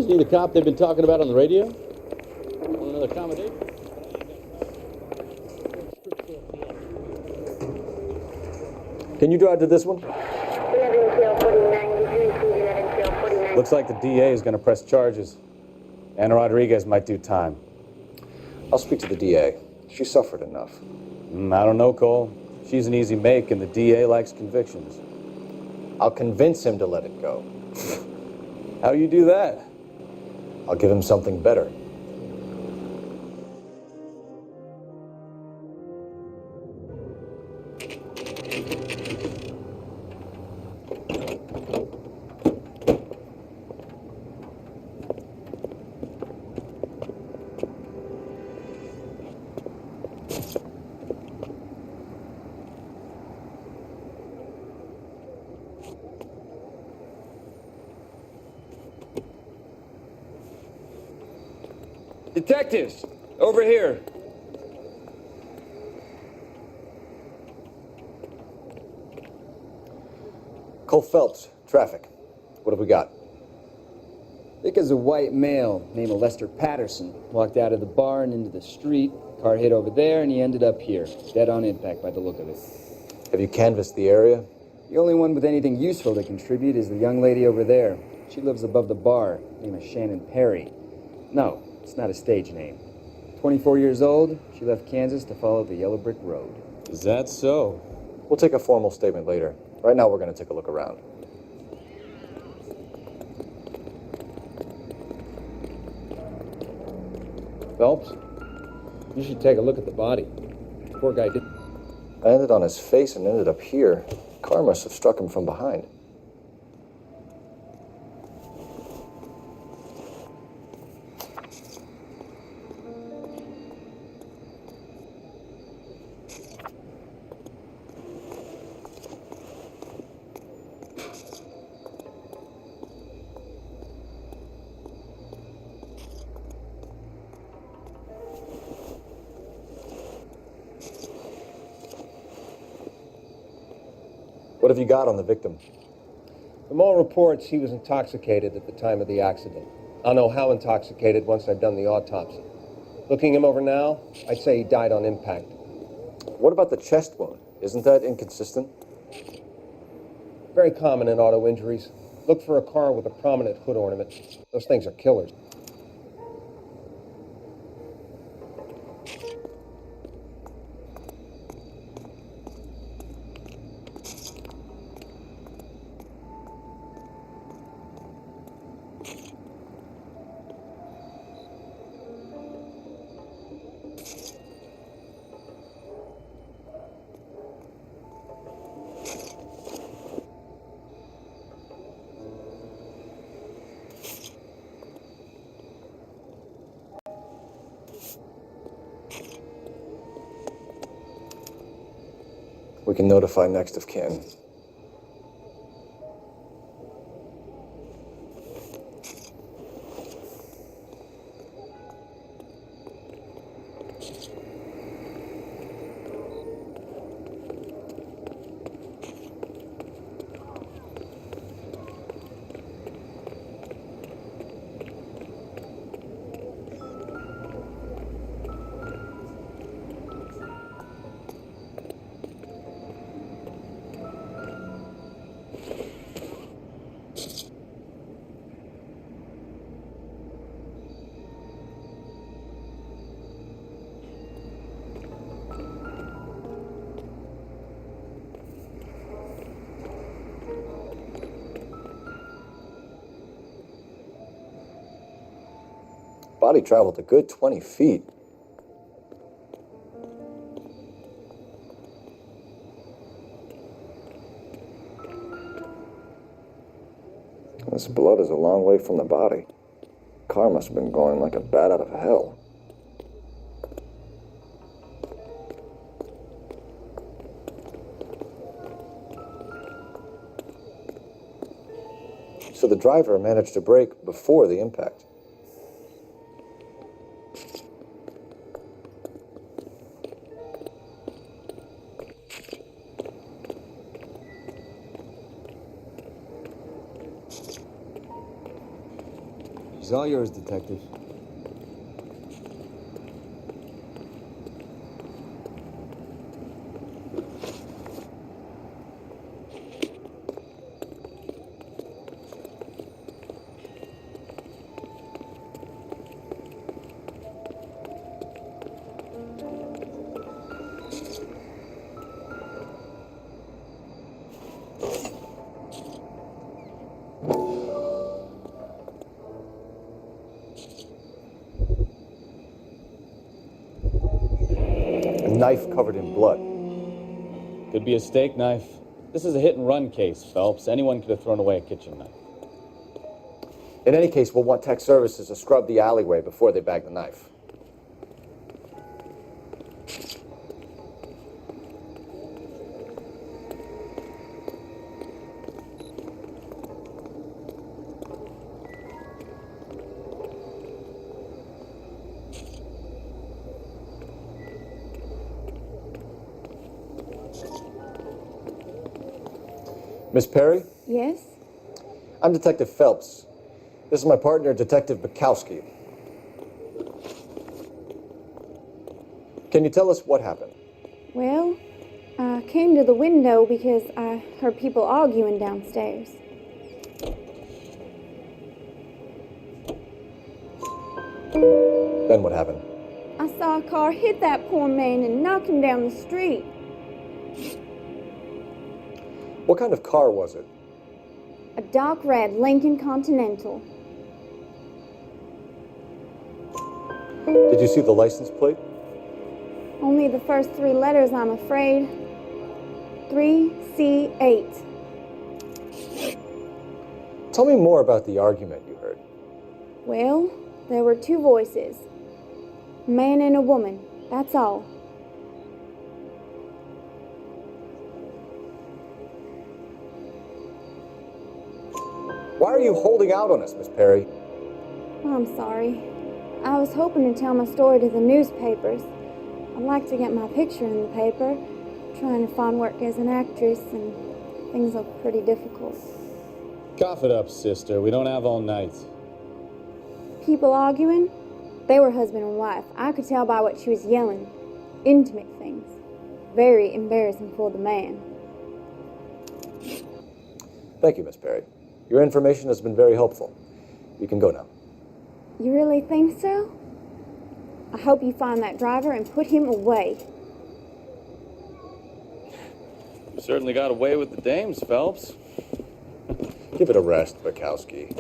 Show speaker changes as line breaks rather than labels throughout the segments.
See the cop they've been talking about on the radio? Want another accommodation?
Can you drive to this one? Looks like the DA is going to press charges. Anna Rodriguez might do time.
I'll speak to the DA. She suffered enough.
I don't know, Cole. She's an easy make, and the DA likes convictions.
I'll convince him to let it go.
How you do that?
I'll give him something better.
Detectives, over here.
Cole Phelps, traffic. What have we got?
Thick as a white male named Lester Patterson walked out of the bar and into the street. Car hit over there, and he ended up here, dead on impact by the look of it.
Have you canvassed the area?
The only one with anything useful to contribute is the young lady over there. She lives above the bar, name is Shannon Perry. No, it's not a stage name. 24 years old, she left Kansas to follow the Yellow Brick Road.
Is that so?
We'll take a formal statement later. Right now, we're going to take a look around.
Phelps, you should take a look at the body. Poor guy did.
I landed on his face and ended up here. Car must have struck him from behind. What have you got on the victim?
From all reports, he was intoxicated at the time of the accident. I'll know how intoxicated once I've done the autopsy. Looking him over now, I'd say he died on impact.
What about the chest wound? Isn't that inconsistent?
Very common in auto injuries. Look for a car with a prominent hood ornament. Those things are killers.
We can notify next of kin. Body traveled a good 20 feet. This blood is a long way from the body. Car must have been going like a bat out of hell. So the driver managed to brake before the impact.
It's all yours, Detective.
A knife covered in blood.
Could be a steak knife. This is a hit-and-run case, Phelps. Anyone could have thrown away a kitchen knife.
In any case, we'll want tech services to scrub the alleyway before they bag the knife. Miss Perry?
Yes?
I'm Detective Phelps. This is my partner, Detective Bukowski. Can you tell us what happened?
Well, I came to the window because I heard people arguing downstairs.
Then what happened?
I saw a car hit that poor man and knock him down the street.
What kind of car was it?
A dark red Lincoln Continental.
Did you see the license plate?
Only the first three letters, I'm afraid. 3C8.
Tell me more about the argument you heard.
Well, there were two voices. A man and a woman, that's all.
Why are you holding out on us, Miss Perry?
I'm sorry. I was hoping to tell my story to the newspapers. I'd like to get my picture in the paper. Trying to find work as an actress, and things look pretty difficult.
Cough it up, sister. We don't have all night.
People arguing? They were husband and wife. I could tell by what she was yelling. Intimate things. Very embarrassing for the man.
Thank you, Miss Perry. Your information has been very helpful. You can go now.
You really think so? I hope you find that driver and put him away.
You certainly got away with the dames, Phelps.
Give it a rest, Bukowski.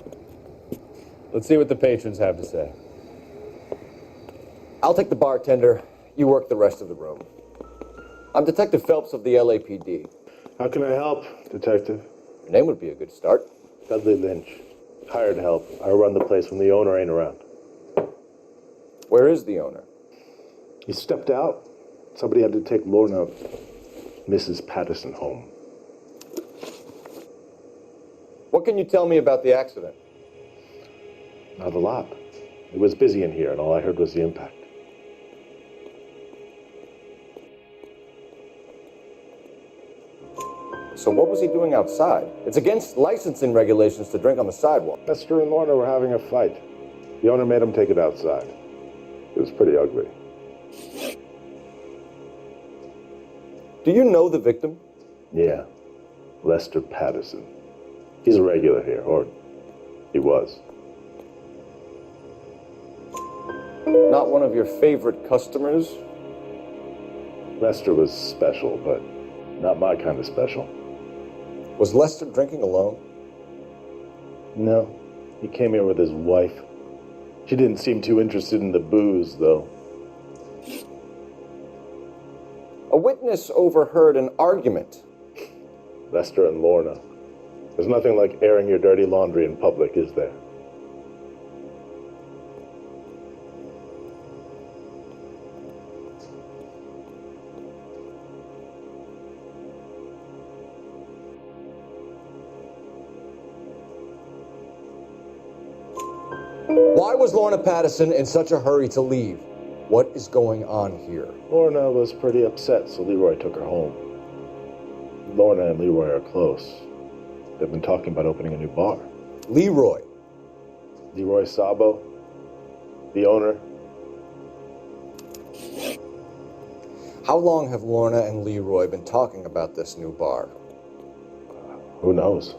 Let's see what the patrons have to say.
I'll take the bartender. You work the rest of the room. I'm Detective Phelps of the LAPD.
How can I help, Detective?
Your name would be a good start.
Dudley Lynch. Hired help. I run the place when the owner ain't around.
Where is the owner?
He stepped out. Somebody had to take Lorna, Mrs. Patterson, home.
What can you tell me about the accident?
Not a lot. It was busy in here, and all I heard was the impact.
So what was he doing outside? It's against licensing regulations to drink on the sidewalk.
Esther and Lorna were having a fight. The owner made him take it outside. It was pretty ugly.
Do you know the victim?
Yeah. Lester Patterson. He's a regular here, or he was.
Not one of your favorite customers?
Lester was special, but not my kind of special.
Was Lester drinking alone?
No. He came here with his wife. She didn't seem too interested in the booze, though.
A witness overheard an argument.
Lester and Lorna. There's nothing like airing your dirty laundry in public, is there?
Why was Lorna Patterson in such a hurry to leave? What is going on here?
Lorna was pretty upset, so Leroy took her home. Lorna and Leroy are close. They've been talking about opening a new bar.
Leroy.
Leroy Sabo, the owner.
How long have Lorna and Leroy been talking about this new bar?
Who knows?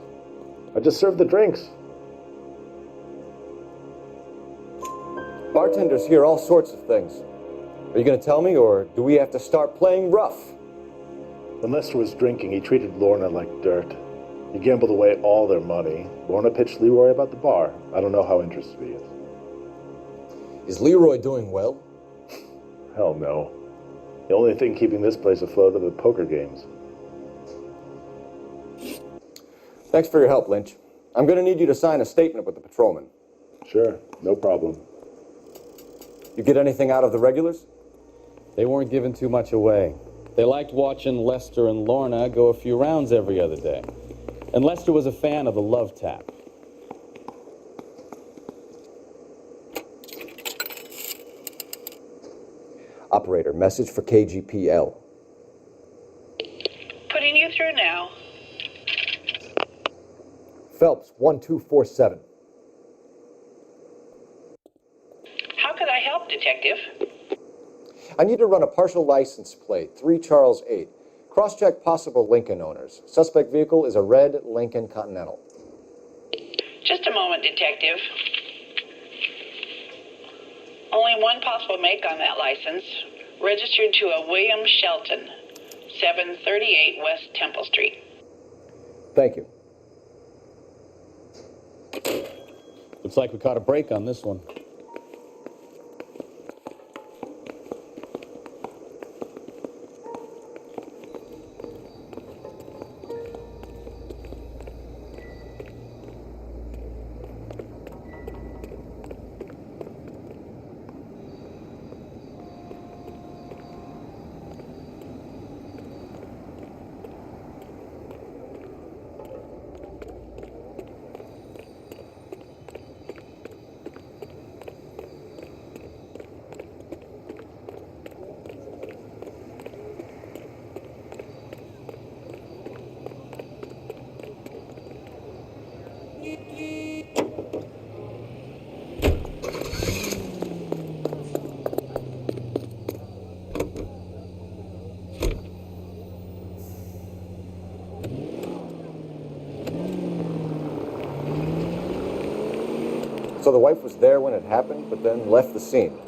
I just served the drinks.
Bartenders hear all sorts of things. Are you going to tell me, or do we have to start playing rough?
When Lester was drinking, he treated Lorna like dirt. He gambled away all their money. Lorna pitched Leroy about the bar. I don't know how interested he is.
Is Leroy doing well?
Hell no. The only thing keeping this place afloat are the poker games.
Thanks for your help, Lynch. I'm going to need you to sign a statement with the patrolman.
Sure, no problem.
You get anything out of the regulars?
They weren't giving too much away.
They liked watching Lester and Lorna go a few rounds every other day. And Lester was a fan of the love tap.
Operator, message for KGPL.
Putting you through now.
Phelps, 1247.
How could I help, Detective?
I need to run a partial license plate, 3 Charles 8. Cross-check possible Lincoln owners. Suspect vehicle is a red Lincoln Continental.
Just a moment, Detective. Only one possible make on that license. Registered to a William Shelton, 738 West Temple Street.
Thank you.
Looks like we caught a break on this one.
So the wife was there when it happened, but then left the scene.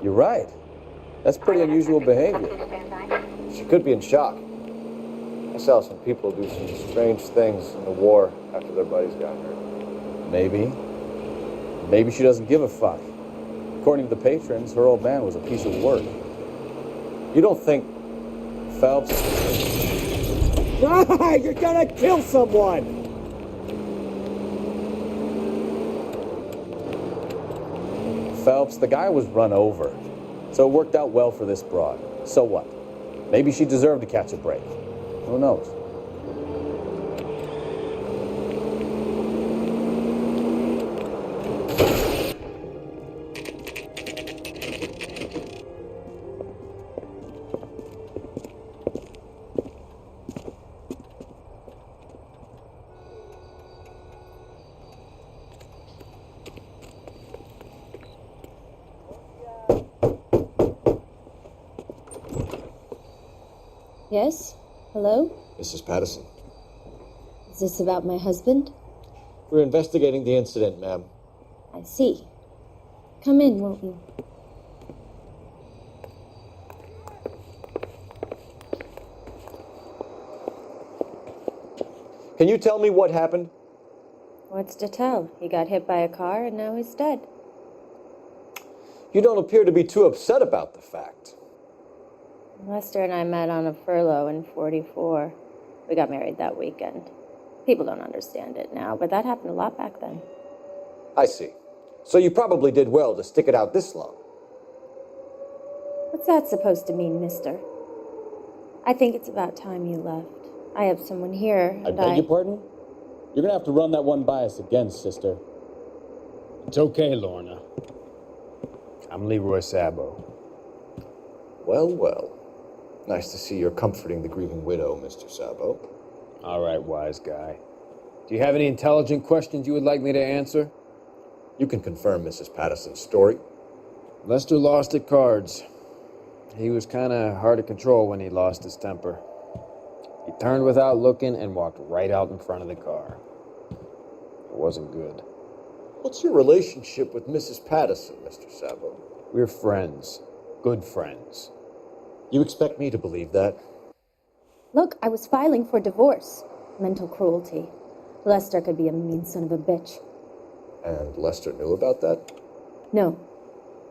You're right. That's pretty unusual behavior.
She could be in shock. I saw some people do some strange things in the war after their buddies got hurt.
Maybe. Maybe she doesn't give a fuck. According to the patrons, her old man was a piece of work.
You don't think Phelps...
You're gonna kill someone!
Phelps, the guy was run over. So it worked out well for this broad. So what? Maybe she deserved to catch a break. Who knows?
Yes? Hello?
Mrs. Patterson.
Is this about my husband?
We're investigating the incident, ma'am.
I see. Come in, won't you?
Can you tell me what happened?
What's to tell? He got hit by a car and now he's dead.
You don't appear to be too upset about the fact.
Lester and I met on a furlough in 44. We got married that weekend. People don't understand it now, but that happened a lot back then.
I see. So you probably did well to stick it out this long.
What's that supposed to mean, mister? I think it's about time you left. I have someone here,
I
and
beg your pardon? You're gonna have to run that one by us again, sister.
It's okay, Lorna. I'm Leroy Sabo.
Well, well. Nice to see you're comforting the grieving widow, Mr. Sabo.
All right, wise guy. Do you have any intelligent questions you would like me to answer?
You can confirm Mrs. Patterson's story.
Lester lost at cards. He was kind of hard to control when he lost his temper. He turned without looking and walked right out in front of the car. It wasn't good.
What's your relationship with Mrs. Patterson, Mr. Sabo?
We're friends. Good friends.
You expect me to believe that?
Look, I was filing for divorce. Mental cruelty. Lester could be a mean son of a bitch.
And Lester knew about that?
No,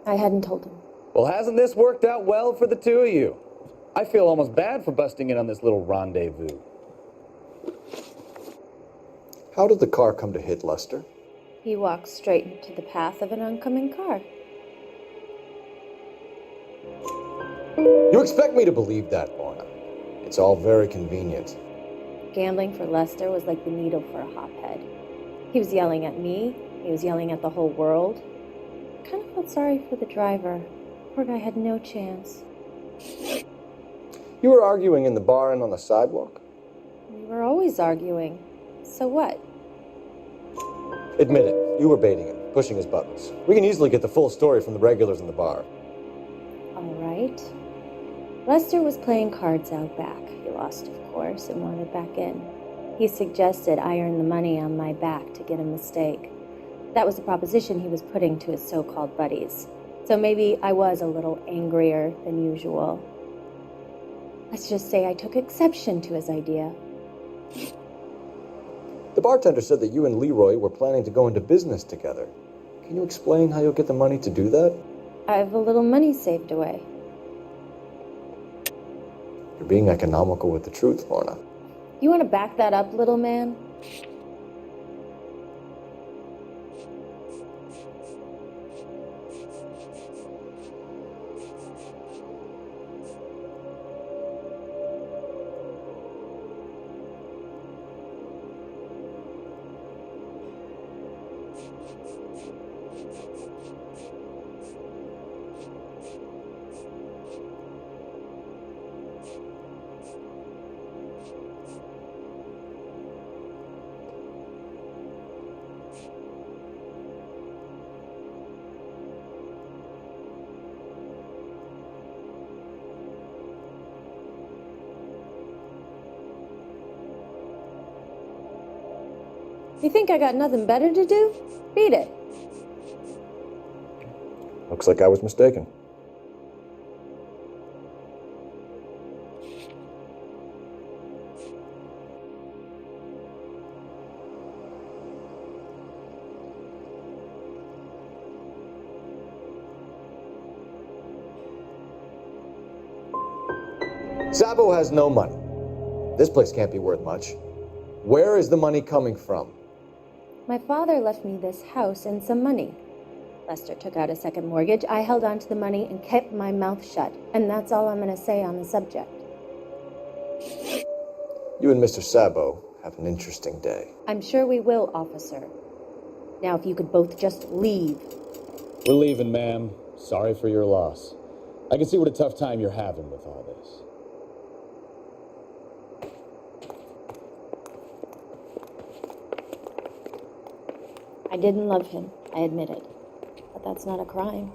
I hadn't told him.
Well, hasn't this worked out well for the two of you? I feel almost bad for busting in on this little rendezvous.
How did the car come to hit Lester?
He walked straight into the path of an oncoming car.
You expect me to believe that, Lorna? It's all very convenient.
Gambling for Lester was like the needle for a hophead. He was yelling at me. He was yelling at the whole world. I kind of felt sorry for the driver. Poor guy had no chance.
You were arguing in the bar and on the sidewalk?
We were always arguing. So what?
Admit it, you were baiting him, pushing his buttons. We can easily get the full story from the regulars in the bar.
All right. Lester was playing cards out back. He lost, of course, and wanted back in. He suggested I earn the money on my back to get a mistake. That was the proposition he was putting to his so-called buddies. So maybe I was a little angrier than usual. Let's just say I took exception to his idea.
The bartender said that you and Leroy were planning to go into business together. Can you explain how you'll get the money to do that?
I have a little money saved away.
You're being economical with the truth, Lorna.
You want to back that up, little man? You think I got nothing better to do? Beat it.
Looks like I was mistaken. Sabo has no money. This place can't be worth much. Where is the money coming from?
My father left me this house and some money. Lester took out a second mortgage. I held on to the money and kept my mouth shut. And that's all I'm going to say on the subject.
You and Mr. Sabo have an interesting day.
I'm sure we will, officer. Now, if you could both just leave.
We're leaving, ma'am. Sorry for your loss. I can see what a tough time you're having with all this.
I didn't love him, I admit it. But that's not a crime.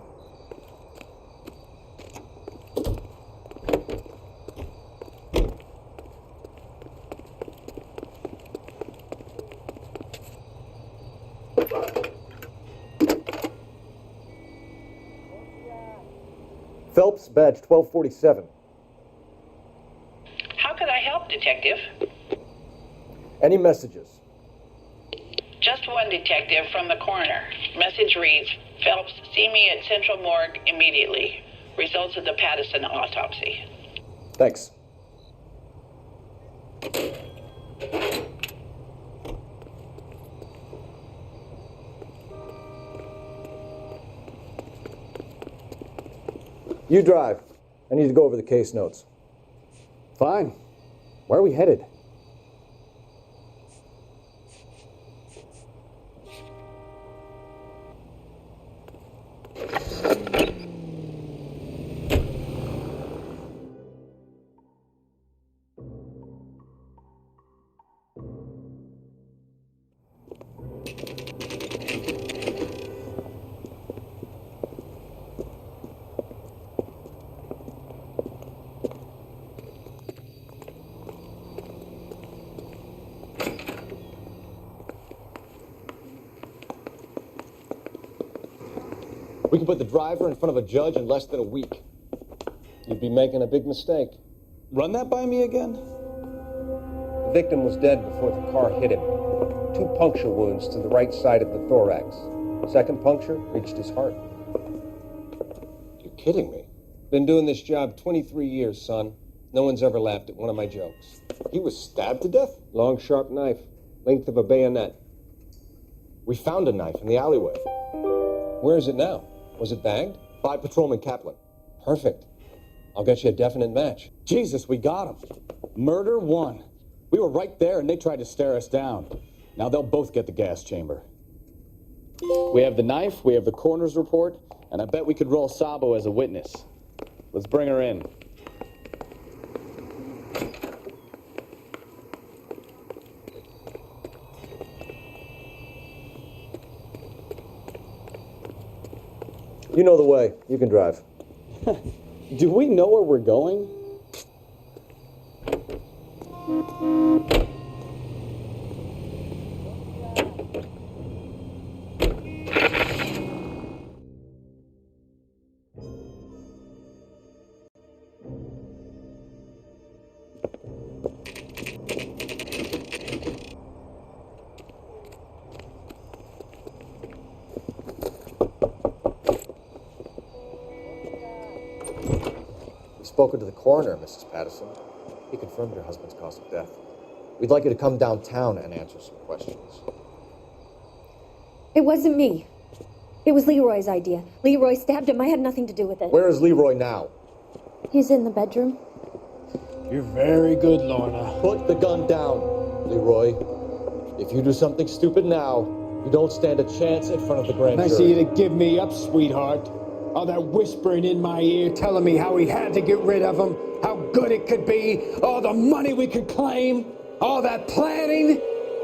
Phelps, badge 1247.
How could I help, Detective?
Any messages?
Just one, Detective, from the coroner. Message reads, Phelps, see me at Central Morgue immediately. Results of the Patterson autopsy.
Thanks. You drive. I need to go over the case notes.
Fine. Where are we headed?
can put the driver in front of a judge in less than a week.
You'd be making a big mistake.
Run that by me again?
The victim was dead before the car hit him. 2 puncture wounds to the right side of the thorax. Second puncture reached his heart.
You're kidding me.
Been doing this job 23 years, son. No one's ever laughed at one of my jokes.
He was stabbed to death?
Long, sharp knife, length of a bayonet.
We found a knife in the alleyway.
Where is it now? Was it bagged?
By Patrolman Kaplan.
Perfect. I'll get you a definite match.
Jesus, we got him. Murder 1. We were right there and they tried to stare us down. Now they'll both get the gas chamber. We have the knife, we have the coroner's report, and I bet we could roll Sabo as a witness. Let's bring her in.
You know the way. You can drive.
Do we know where we're going?
Spoken to the coroner, Mrs. Patterson. He confirmed your husband's cause of death. We'd like you to come downtown and answer some questions.
It wasn't me. It was Leroy's idea. Leroy stabbed him. I had nothing to do with it.
Where is Leroy now?
He's in the bedroom.
You're very good, Lorna.
Put the gun down, Leroy. If you do something stupid now, you don't stand a chance in front of the grand jury.
Nice of you to give me up, sweetheart. All that whispering in my ear, telling me how we had to get rid of him, how good it could be, all the money we could claim, all that planning,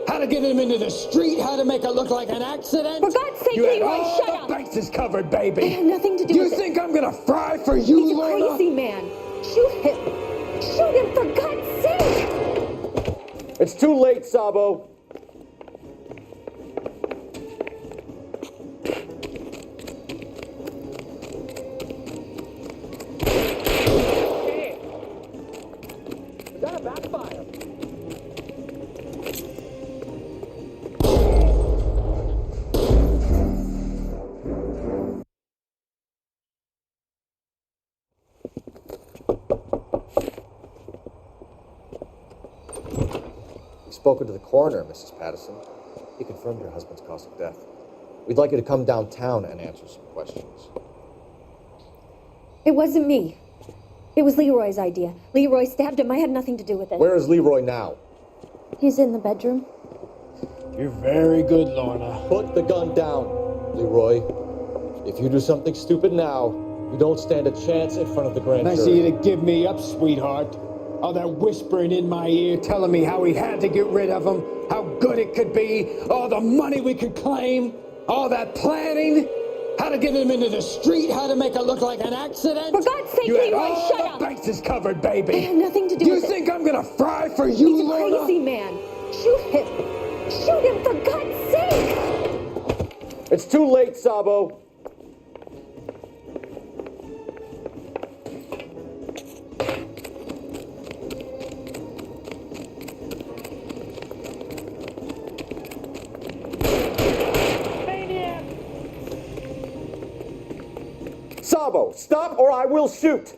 how to get him into the street, how to make it look like an accident.
For God's sake,
You had
Leroy,
all
shut
the
up!
bases covered, baby.
I had nothing to do with it.
You think I'm gonna fry for you,
He's a
Lorna?
crazy man. Shoot him. Shoot him, for God's sake!
It's too late, Sabo. Spoken to the coroner, Mrs. Patterson. He confirmed your husband's cause of death. We'd like you to come downtown and answer some questions.
It wasn't me. It was Leroy's idea. Leroy stabbed him. I had nothing to do with it.
Where is Leroy now?
He's in the bedroom.
You're very good, Lorna.
Put the gun down, Leroy. If you do something stupid now, you don't stand a chance in front of the grand
Nice of
jury.
you to give me up, sweetheart. All that whispering in my ear, telling me how we had to get rid of him, how good it could be, all the money we could claim, all that planning, how to get him into the street, how to make it look like an accident.
For God's sake,
You had
Leroy,
all
shut
the
up!
bases covered, baby.
I had nothing to do
You
with it.
think I'm gonna fry for you,
He's a
Lorna?
crazy man. Shoot him. Shoot him, for God's sake!
It's too late, Sabo. Sabo, stop or I will shoot!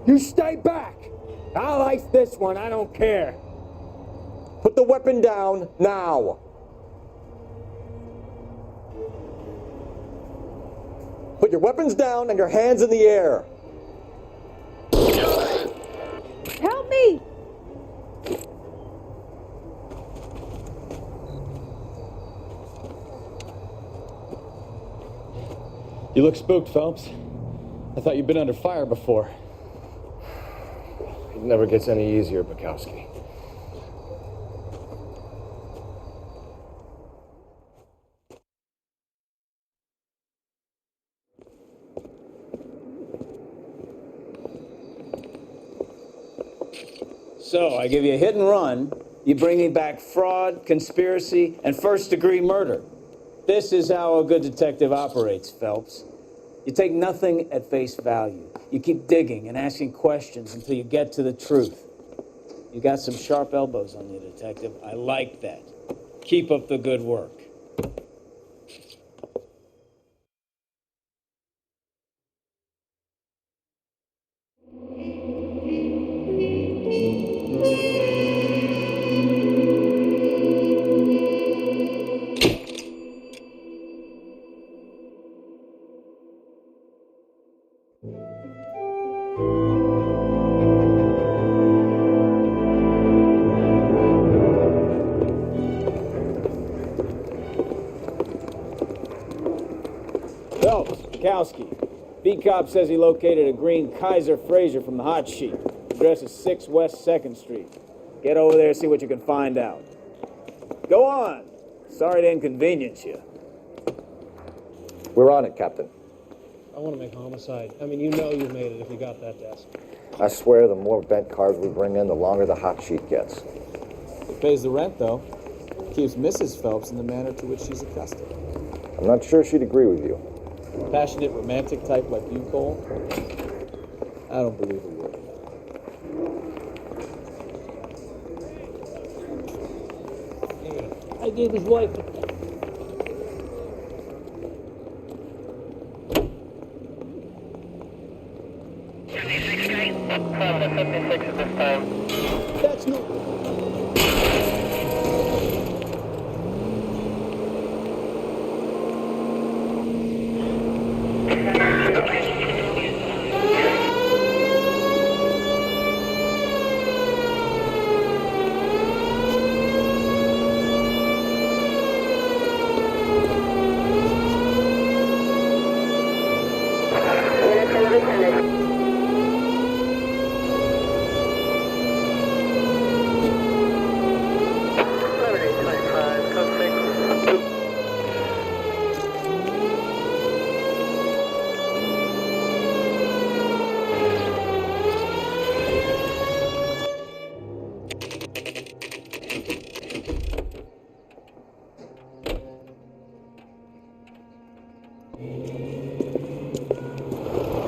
You stay back. I'll ice this one, I don't care.
Put the weapon down now. Put your weapons down and your hands in the air.
Help me!
You look spooked, Phelps. I thought you'd been under fire before.
I
never gets any easier, Bukowski.
So, I give you a hit and run, you bring me back fraud, conspiracy, and first-degree murder. This is how a good detective operates, Phelps. You take nothing at face value. You keep digging and asking questions until you get to the truth. You got some sharp elbows on you, detective. I like that. Keep up the good work. Phelps, Bukowski. B-Cop says he located a green Kaiser Fraser from the hot sheet. Address is 6 West 2nd Street. Get over there, see what you can find out. Go on. Sorry to inconvenience you.
We're on it, Captain.
I want to make homicide. I mean, you know you made it if you got that desk.
I swear the more bent cars we bring in, the longer the hot sheet gets.
It pays the rent, though. Keeps Mrs. Phelps in the manner to which she's accustomed.
I'm not sure she'd agree with you.
Passionate, romantic type like you, Cole? I don't believe a word.
I gave his wife That's no...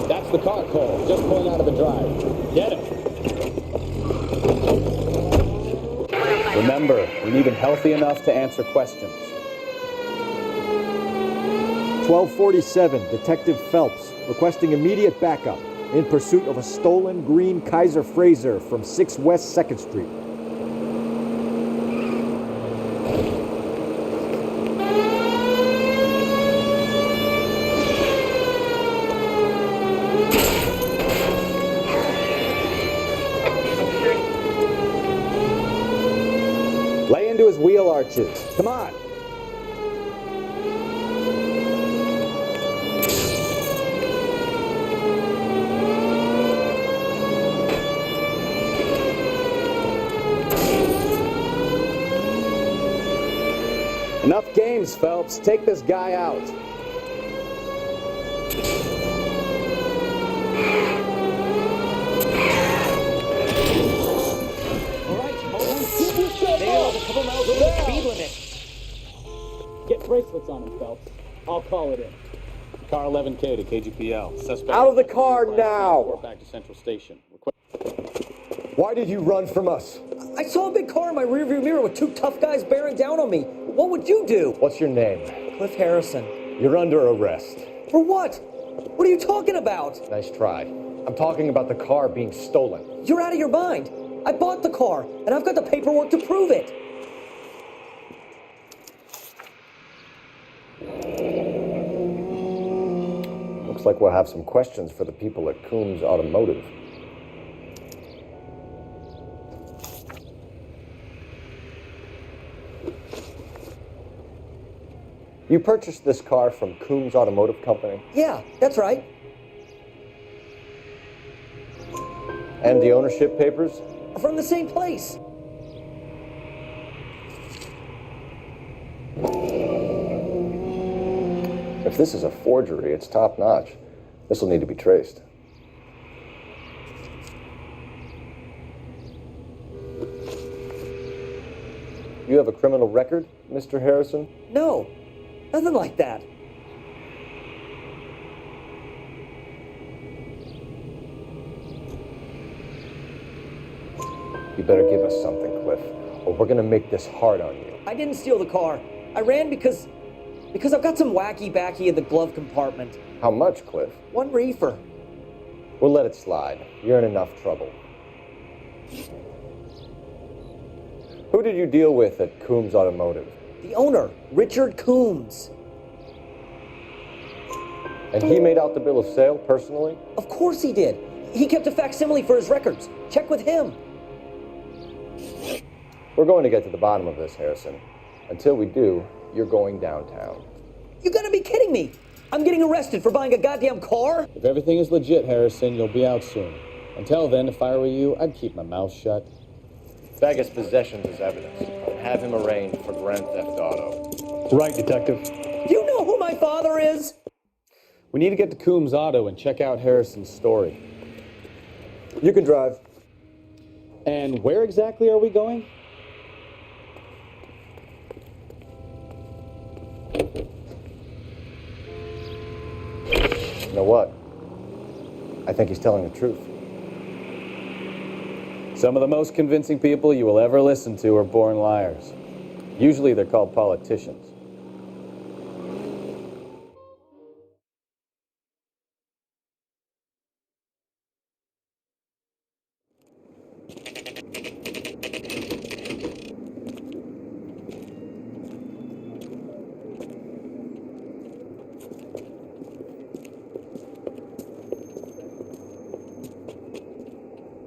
That's the car, Cole. Just pulling out of the drive. Get him.
Remember, we need him healthy enough to answer questions.
1247, Detective Phelps, requesting immediate backup in pursuit of a stolen green Kaiser Fraser from 6 West 2nd Street.
Lay into his wheel arches. Come on. Enough games, Phelps. Take this guy out.
Get bracelets on him, Phelps. I'll call it in. Car 11K to KGPL. Suspect
Out of the car now!
Back to Central Station.
Why did you run from us?
I saw a big car in my rearview mirror with two tough guys bearing down on me. What would you do?
What's your name?
Cliff Harrison.
You're under arrest.
For what? What are you talking about?
Nice try. I'm talking about the car being stolen.
You're out of your mind. I bought the car, and I've got the paperwork to prove it.
Looks like we'll have some questions for the people at Coombs Automotive. You purchased this car from Coombs Automotive Company?
Yeah, that's right.
And the ownership papers?
From the same place.
If this is a forgery, it's top-notch. This will need to be traced. You have a criminal record, Mr. Harrison?
No, nothing like that.
You better give us something, Cliff, or we're gonna make this hard on you.
I didn't steal the car. I ran because I've got some wacky backy in the glove compartment.
How much, Cliff?
1 reefer.
We'll let it slide. You're in enough trouble. Who did you deal with at Coombs Automotive?
The owner, Richard Coombs.
And he made out the bill of sale personally?
Of course he did. He kept a facsimile for his records. Check with him.
We're going to get to the bottom of this, Harrison. Until we do, you're going downtown.
You gotta be kidding me. I'm getting arrested for buying a goddamn car?
If everything is legit, Harrison, you'll be out soon. Until then, if I were you, I'd keep my mouth shut.
Bag his possessions as evidence and have him arraigned for grand theft auto.
Right, Detective.
Do you know who my father is?
We need to get to Coombs Auto and check out Harrison's story.
You can drive.
And where exactly are we going?
You know what? I think he's telling the truth.
Some of the most convincing people you will ever listen to are born liars. Usually they're called politicians.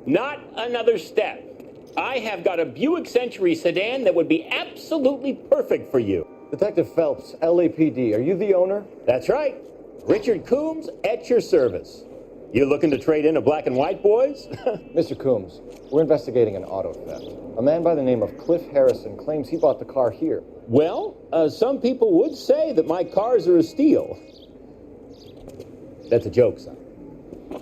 Not another step. I have got a Buick Century sedan that would be absolutely perfect for you.
Detective Phelps, LAPD, are you the owner?
That's right. Richard Coombs at your service. You looking to trade in a black and white, boys?
Mr. Coombs, we're investigating an auto theft. A man by the name of Cliff Harrison claims he bought the car here.
Well, some people would say that my cars are a steal. That's a joke, son.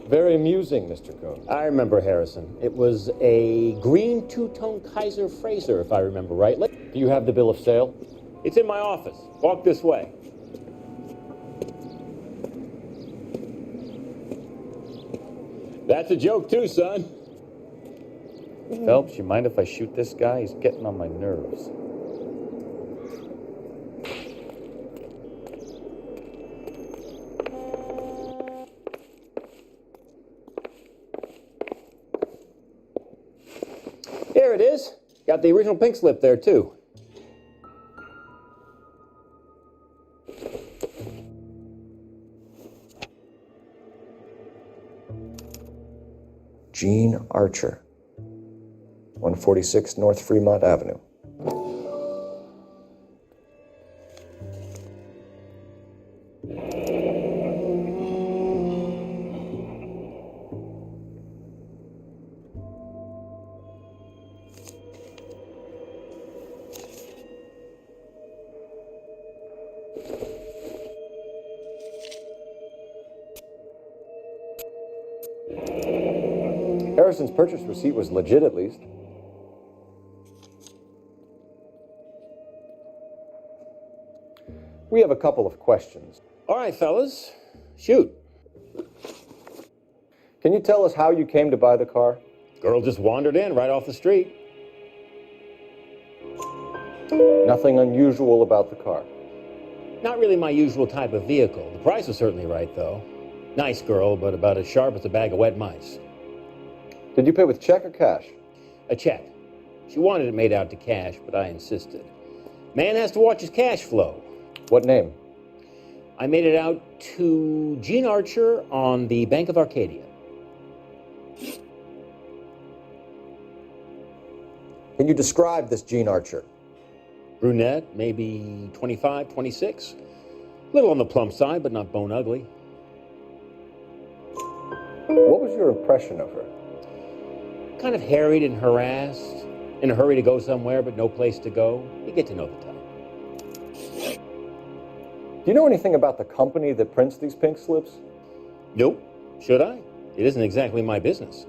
Very amusing, Mr. Coombs.
I remember Harrison. It was a green two-tone Kaiser Frazer, if I remember rightly.
Do you have the bill of sale?
It's in my office. Walk this way. That's a joke too, son.
Phelps, you mind if I shoot this guy? He's getting on my nerves.
There it is. Got the original pink slip there, too.
Gene Archer, 146 North Fremont Avenue. Harrison's purchase receipt was legit, at least. We have a couple of questions.
All right, fellas. Shoot.
Can you tell us how you came to buy the car?
Girl just wandered in right off the street.
Nothing unusual about the car.
Not really my usual type of vehicle. The price was certainly right, though. Nice girl, but about as sharp as a bag of wet mice.
Did you pay with check or cash?
A check. She wanted it made out to cash, but I insisted. Man has to watch his cash flow.
What name?
I made it out to Gene Archer on the Bank of Arcadia.
Can you describe this Gene Archer?
Brunette, maybe 25, 26. A little on the plump side, but not bone ugly.
What was your impression of her?
Kind of harried and harassed, in a hurry to go somewhere but no place to go. You get to know the type.
Do you know anything about the company that prints these pink slips?
Nope. Should I? It isn't exactly my business.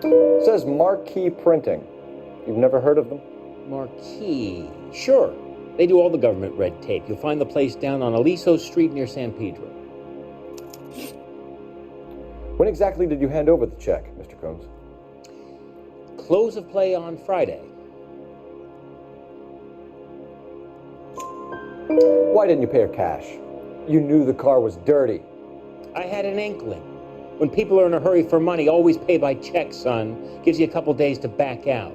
It says Marquee Printing. You've never heard of them?
Marquee. Sure. They do all the government red tape. You'll find the place down on Aliso Street near San Pedro.
When exactly did you hand over the check, Mr. Combs?
Close of play on Friday.
Why didn't you pay her cash? You knew the car was dirty.
I had an inkling. When people are in a hurry for money, always pay by check, son. Gives you a couple days to back out.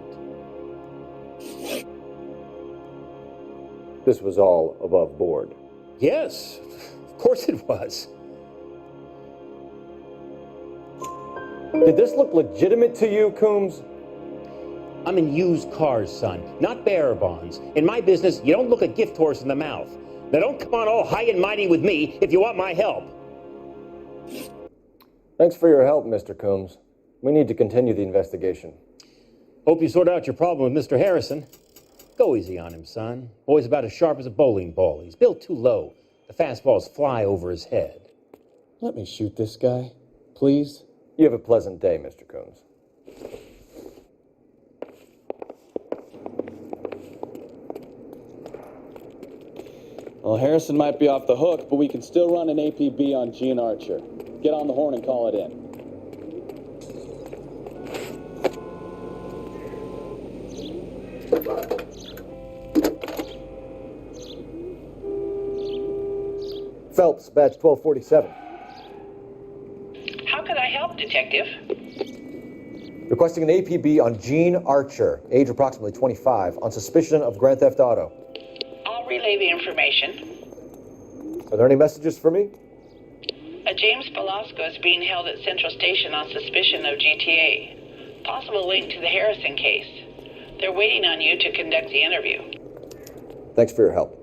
This was all above board.
Yes, of course it was.
Did this look legitimate to you, Coombs?
I'm in used cars, son, not bearer bonds. In my business, you don't look a gift horse in the mouth. Now don't come on all high and mighty with me if you want my help.
Thanks for your help, Mr. Coombs. We need to continue the investigation.
Hope you sort out your problem with Mr. Harrison. Go easy on him, son. Boy's about as sharp as a bowling ball. He's built too low. The fastballs fly over his head.
Let me shoot this guy, please.
You have a pleasant day, Mr. Coombs.
Well, Harrison might be off the hook, but we can still run an APB on Gene Archer. Get on the horn and call it in.
Phelps, badge 1247.
How could I help, Detective?
Requesting an APB on Gene Archer, age approximately 25, on suspicion of Grand Theft Auto.
I'll relay the information.
Are there any messages for me?
A James Velasco is being held at Central Station on suspicion of GTA. Possible link to the Harrison case. They're waiting on you to conduct the interview.
Thanks for your help.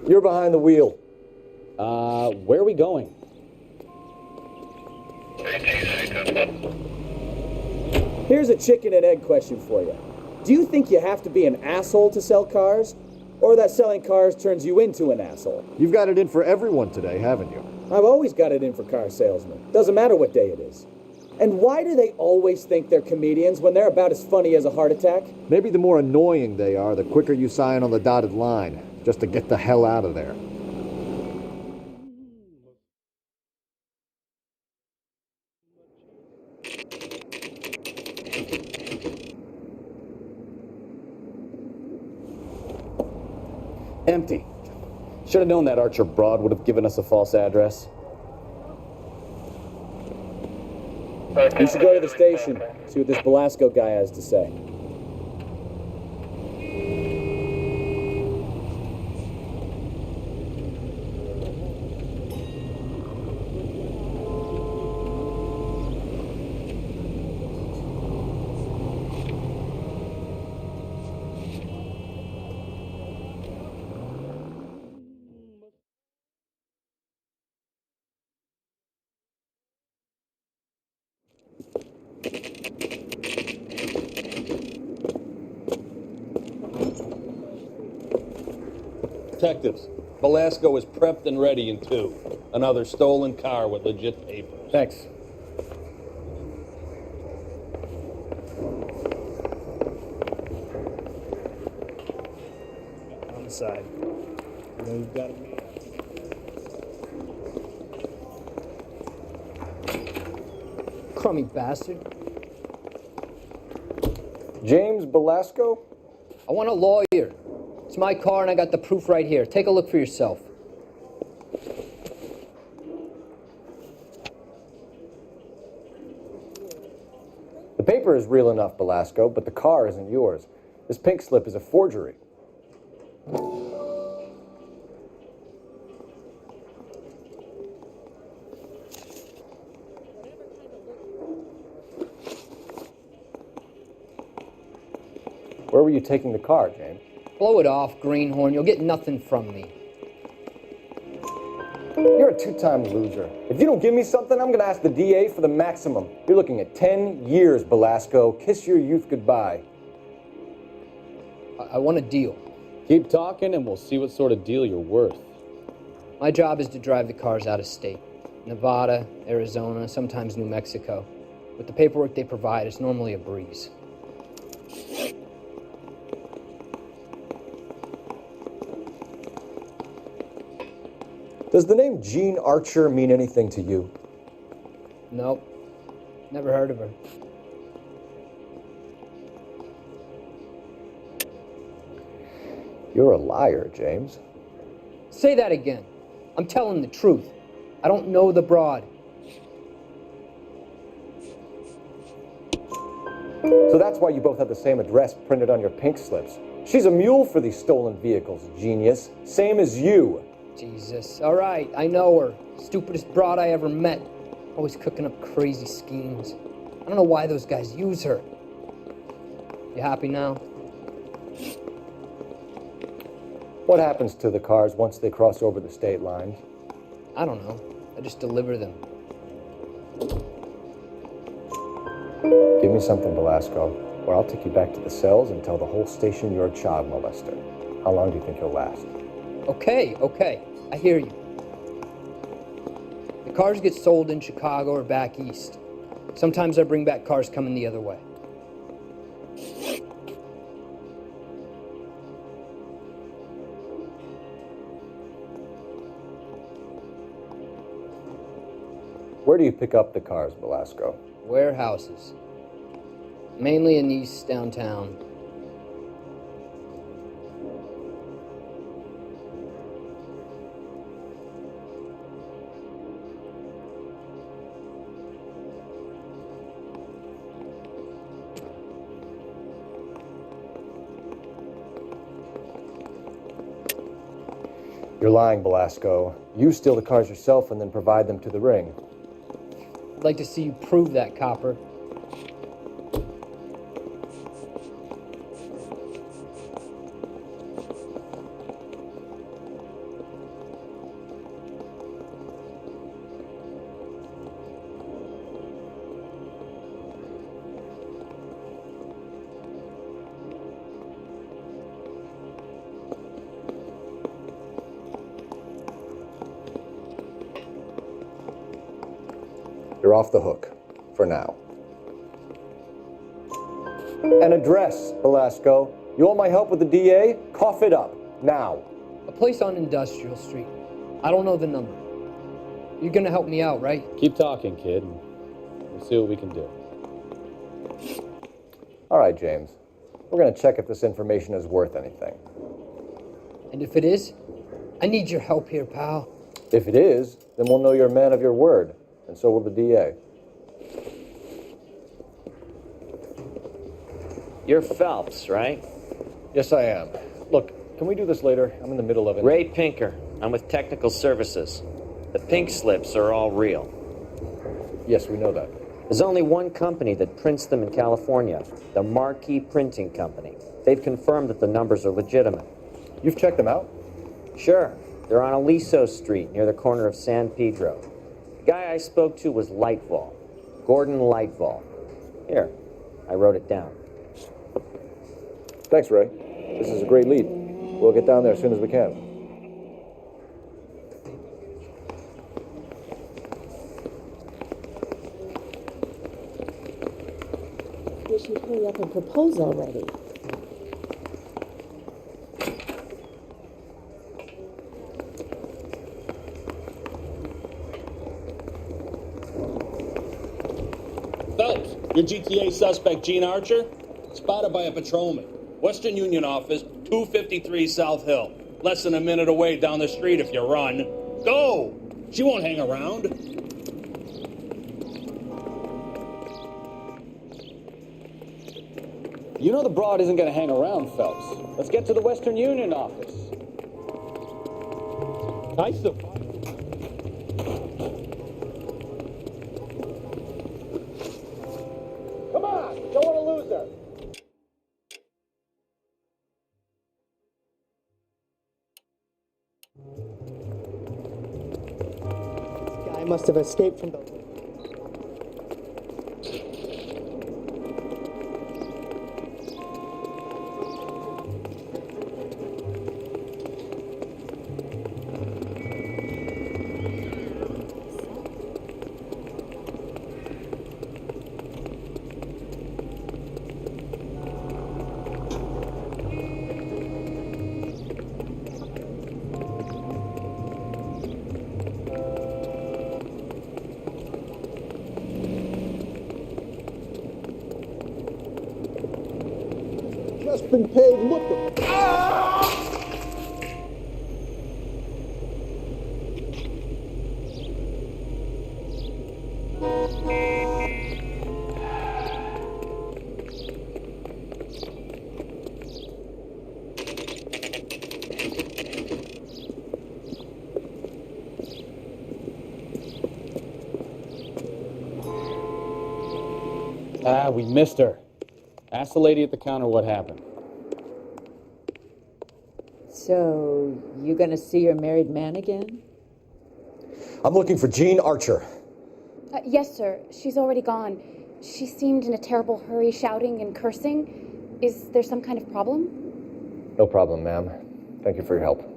You're behind the wheel.
Where are we going?
Here's a chicken and egg question for you. Do you think you have to be an asshole to sell cars? Or that selling cars turns you into an asshole?
You've got it in for everyone today, haven't you?
I've always got it in for car salesmen. Doesn't matter what day it is. And why do they always think they're comedians when they're about as funny as a heart attack?
Maybe the more annoying they are, the quicker you sign on the dotted line, just to get the hell out of there.
Empty. Should have known that Archer broad would have given us a false address.
You should go to the station, see what this Velasco guy has to say.
Detectives, Velasco is prepped and ready in 2. Another stolen car with legit papers.
Thanks.
On the side. You know you've got it made.
Crummy bastard.
James Velasco?
I want a lawyer. It's my car and I got the proof right here. Take a look for yourself.
The paper is real enough, Velasco, but the car isn't yours. This pink slip is a forgery. Where were you taking the car, James?
Blow it off, greenhorn. You'll get nothing from me.
You're a two-time loser. If you don't give me something, I'm gonna ask the DA for the maximum. You're looking at 10 years, Belasco. Kiss your youth goodbye.
I want a deal.
Keep talking and we'll see what sort of deal you're worth.
My job is to drive the cars out of state. Nevada, Arizona, sometimes New Mexico. With the paperwork they provide, it's normally a breeze.
Does the name Jean Archer mean anything to you?
Nope. Never heard of her.
You're a liar, James.
Say that again. I'm telling the truth. I don't know the broad.
So that's why you both have the same address printed on your pink slips. She's a mule for these stolen vehicles, genius. Same as you.
Jesus. All right, I know her. Stupidest broad I ever met. Always cooking up crazy schemes. I don't know why those guys use her. You happy now?
What happens to the cars once they cross over the state lines?
I don't know. I just deliver them.
Give me something, Belasco, or I'll take you back to the cells and tell the whole station you're a child molester. How long do you think you'll last?
Okay, I hear you. The cars get sold in Chicago or back east. Sometimes I bring back cars coming the other way.
Where do you pick up the cars, Belasco?
Warehouses. Mainly in East downtown.
You're lying, Belasco. You steal the cars yourself and then provide them to the ring.
I'd like to see you prove that, Copper.
You're off the hook, for now. An address, Belasco. You want my help with the DA? Cough it up, now.
A place on Industrial Street. I don't know the number. You're gonna help me out, right?
Keep talking, kid, and we'll see what we can do.
All right, James. We're gonna check if this information is worth anything.
And if it is, I need your help here, pal.
If it is, then we'll know you're a man of your word, and so will the DA.
You're Phelps, right?
Yes, I am. Look, can we do this later? I'm in the middle of it.
Ray Pinker. I'm with Technical Services. The pink slips are all real.
Yes, we know that.
There's only one company that prints them in California, the Marquee Printing Company. They've confirmed that the numbers are legitimate.
You've checked them out?
Sure. They're on Aliso Street, near the corner of San Pedro. The guy I spoke to was Lightval. Gordon Lightval. Here, I wrote it down.
Thanks, Ray. This is a great lead. We'll get down there as soon as we can.
We should hurry up and propose already.
Phelps, your GTA suspect, Gene Archer, spotted by a patrolman. Western Union office, 253 South Hill. Less than a minute away down the street if you run. Go! She won't hang around.
You know the broad isn't going to hang around, Phelps. Let's get to the Western Union office.
Come on, don't want to lose her.
must have escaped from the...
Just been paid. Look.
Ah, we missed her. Ask the lady at the counter what happened.
So, you gonna see your married man again?
I'm looking for Jean Archer.
Yes, sir. She's already gone. She seemed in a terrible hurry, shouting and cursing. Is there some kind of problem?
No problem, ma'am. Thank you for your help.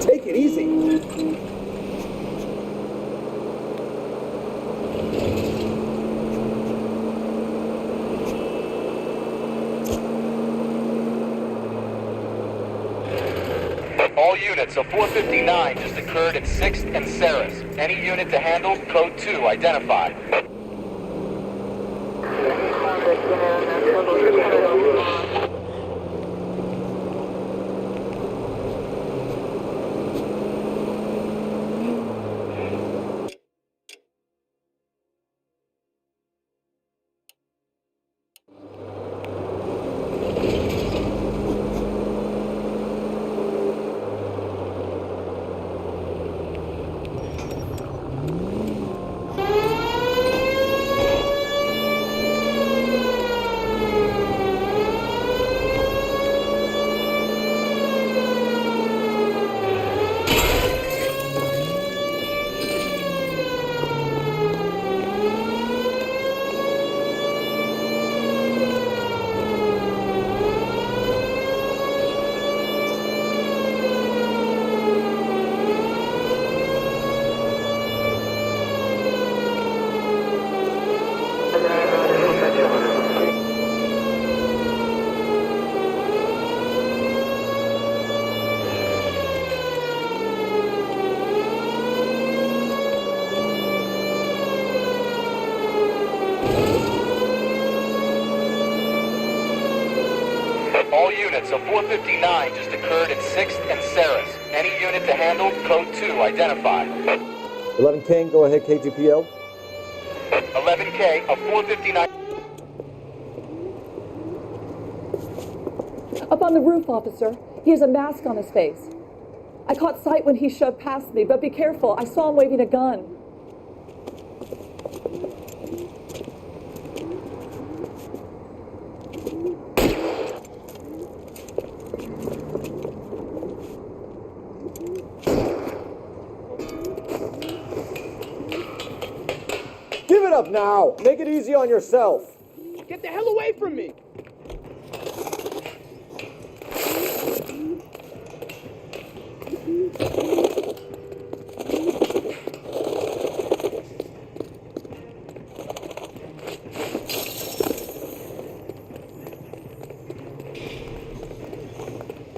Take it easy.
All units, a 459 just occurred at 6th and Saris. Any unit to handle, code 2, identified. All units, a 459 just occurred at 6th and Saris. Any unit to handle, code 2, identified.
11 King, go ahead, KGPO.
11K, a 459...
Up on the roof, officer. He has a mask on his face. I caught sight when he shoved past me, but be careful. I saw him waving a gun.
Give it up now. Make it easy on yourself.
Get the hell away from me!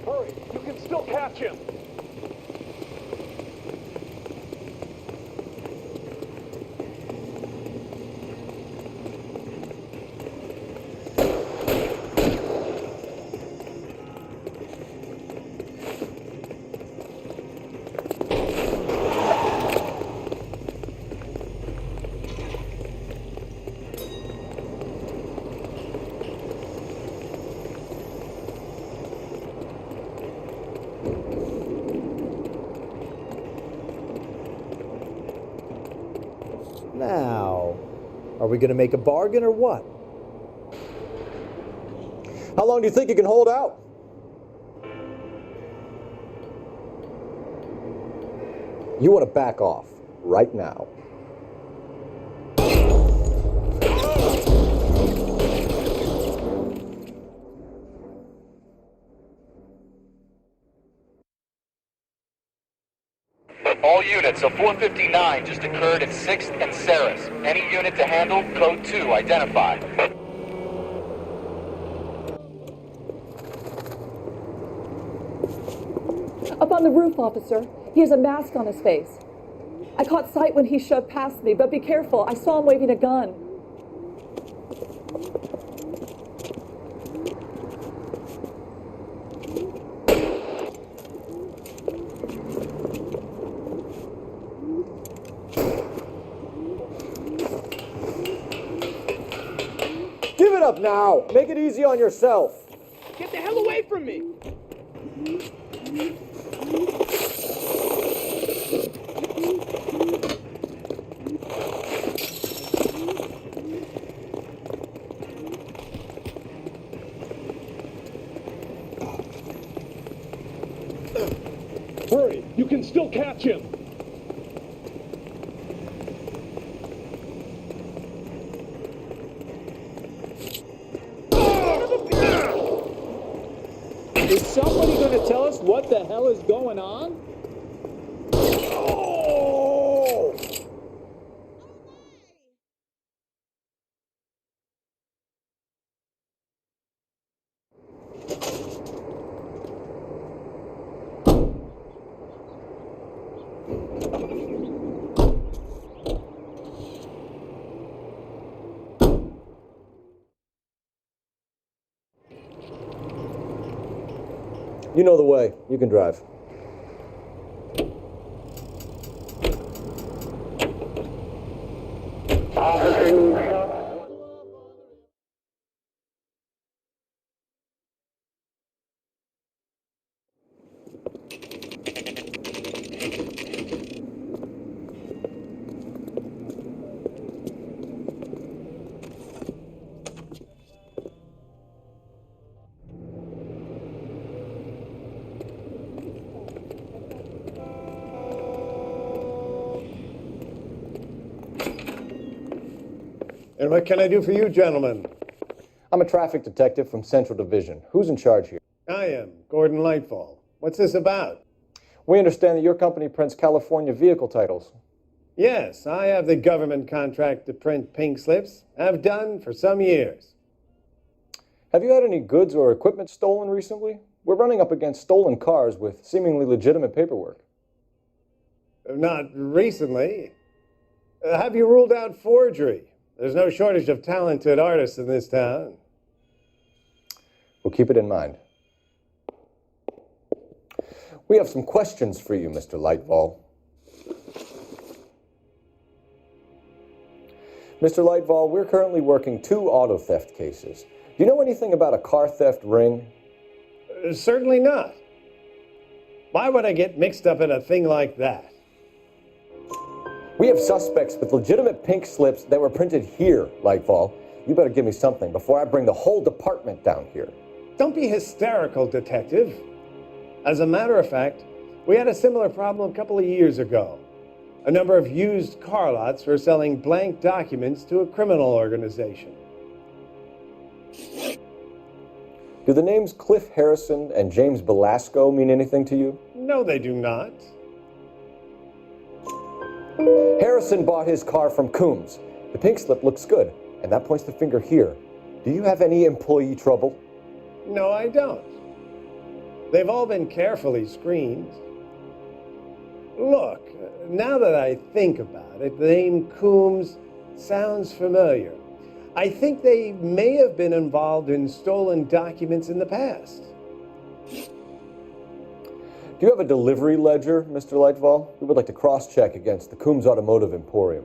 Hurry, you can still catch him.
Are we going to make a bargain or what?
How long do you think you can hold out? You want to back off right now.
All units, a 459 just occurred at 6th and Ceres. Any unit to handle, code 2, identify.
Up on the roof, officer. He has a mask on his face. I caught sight when he shoved past me, but be careful. I saw him waving a gun.
Give it up now. Make it easy on yourself.
Get the hell away from me!
Hurry! You can still catch him!
Is somebody going to tell us what the hell is going on?
Oh! You know the way. You can drive.
And what can I do for you, gentlemen?
I'm a traffic detective from Central Division. Who's in charge here?
I am, Gordon Lightfall. What's this about?
We understand that your company prints California vehicle titles.
Yes, I have the government contract to print pink slips. I've done for some years.
Have you had any goods or equipment stolen recently? We're running up against stolen cars with seemingly legitimate paperwork.
Not recently. Have you ruled out forgery? There's no shortage of talented artists in this town.
We'll keep it in mind. We have some questions for you, Mr. Lightfall. Mr. Lightfall, we're currently working 2 auto theft cases. Do you know anything about a car theft ring?
Certainly not. Why would I get mixed up in a thing like that?
We have suspects with legitimate pink slips that were printed here, Lightfall. You better give me something before I bring the whole department down here.
Don't be hysterical, Detective. As a matter of fact, we had a similar problem a couple of years ago. A number of used car lots were selling blank documents to a criminal organization.
Do the names Cliff Harrison and James Belasco mean anything to you?
No, they do not.
Harrison bought his car from Coombs. The pink slip looks good, and that points the finger here. Do you have any employee trouble?
No, I don't. They've all been carefully screened. Look, now that I think about it, the name Coombs sounds familiar. I think they may have been involved in stolen documents in the past.
Do you have a delivery ledger, Mr. Lightfall? We would like to cross-check against the Coombs Automotive Emporium.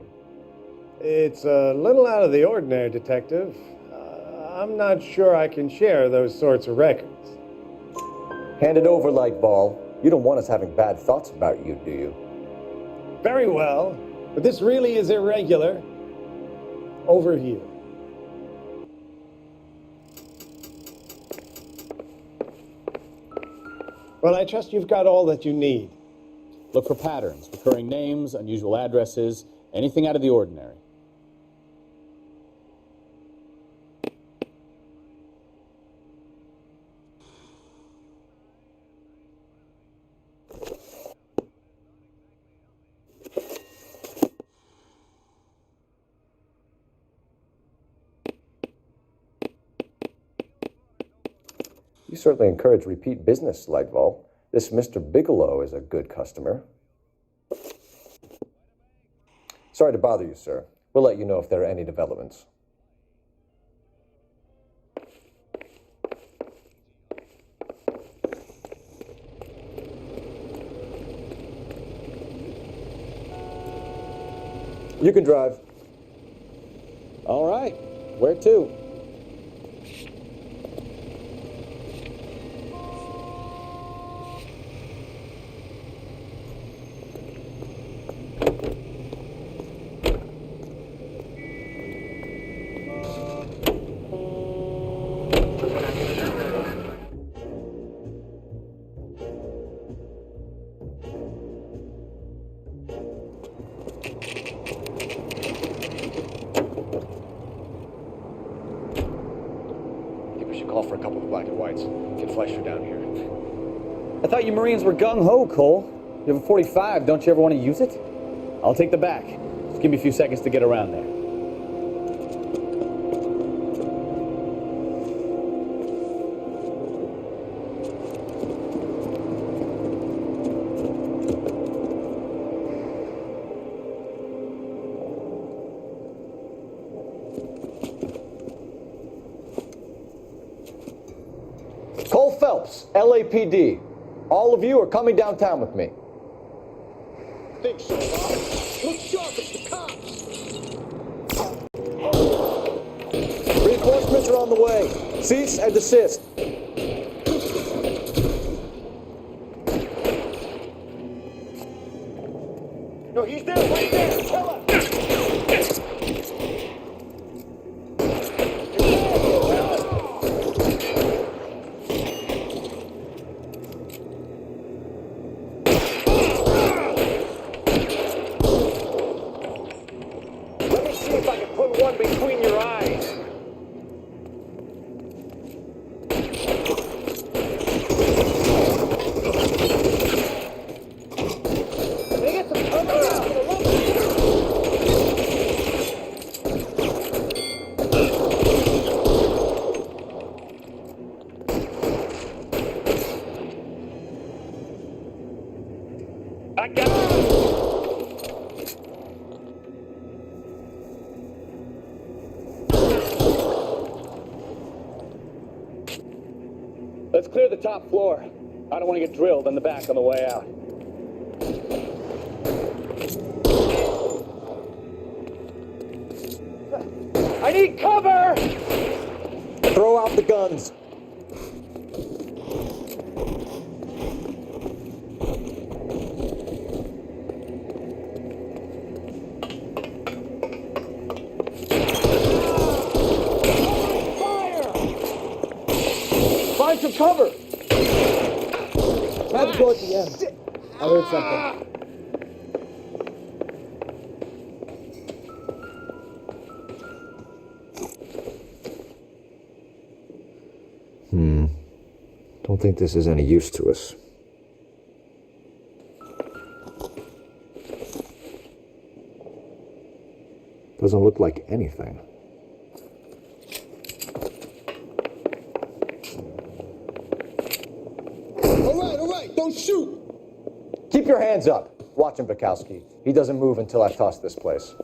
It's a little out of the ordinary, Detective. I'm not sure I can share those sorts of records.
Hand it over, Lightfall. You don't want us having bad thoughts about you, do you?
Very well, but this really is irregular. over here. Well, I trust you've got all that you need.
Look for patterns, recurring names, unusual addresses, anything out of the ordinary.
You certainly encourage repeat business, Lightval. This Mr. Bigelow is a good customer. Sorry to bother you, sir. We'll let you know if there are any developments. You can drive.
All right. Where to?
Call for a couple of black and whites. Get Fleischer down here.
I thought you Marines were gung-ho, Cole. You have a 45. Don't you ever want to use it? I'll take the back. Just give me a few seconds to get around there.
Cole Phelps, LAPD. All of you are coming downtown with me.
Think so, Bob. Look sharp, it's the cops.
Reinforcements are on the way. Cease and desist.
No, he's there, right there. Kill him.
One between your eyes.
Can I get some cover now?
I got it.
Let's clear the top floor. I don't want to get drilled on the back on the way out.
I need cover! Throw out the guns. Find some cover!
Tried to go at the end. I heard something.
Don't think this is any use to us. Doesn't look like anything.
All right, don't shoot!
Keep your hands up. Watch him, Bukowski. He doesn't move until I've tossed this place.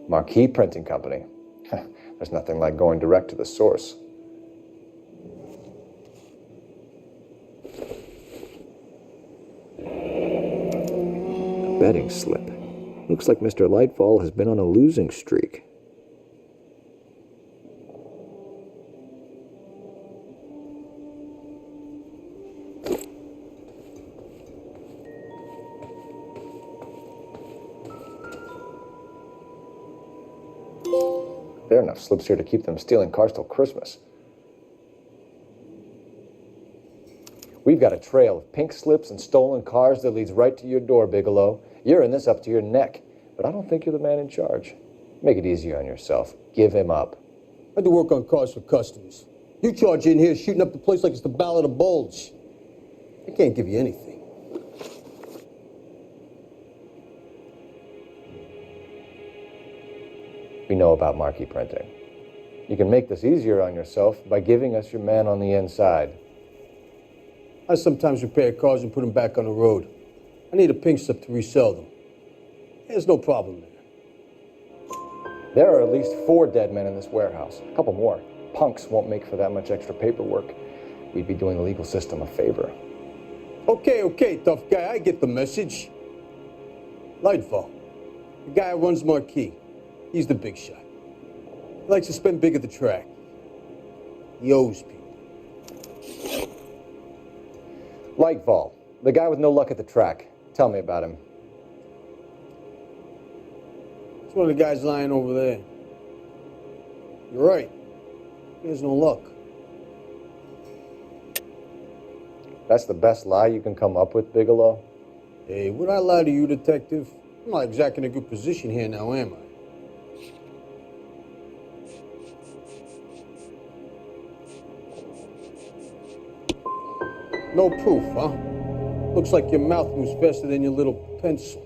Marquee Printing Company. There's nothing like going direct to the source. A betting slip. Looks like Mr. Lightfall has been on a losing streak. There are enough slips here to keep them stealing cars till Christmas. We've got a trail of pink slips and stolen cars that leads right to your door, Bigelow. You're in this up to your neck, but I don't think you're the man in charge. Make it easier on yourself. Give him up.
I do work on cars for customers. You charge in here shooting up the place like it's the Ballad of Bulge. I can't give you anything.
We know about marquee printing. You can make this easier on yourself by giving us your man on the inside.
I sometimes repair cars and put them back on the road. I need a pink slip to resell them. There's no problem there.
There are at least 4 dead men in this warehouse. A couple more. Punks won't make for that much extra paperwork. We'd be doing the legal system a favor.
Okay, tough guy. I get the message. Lightfall, the guy who runs Marquee. He's the big shot. He likes to spend big at the track. He owes people.
Lightfall, the guy with no luck at the track. Tell me about him.
It's one of the guys lying over there. You're right. He has no luck.
That's the best lie you can come up with, Bigelow?
Hey, would I lie to you, detective? I'm not exactly in a good position here now, am I? No proof, huh? Looks like your mouth moves faster than your little pencil.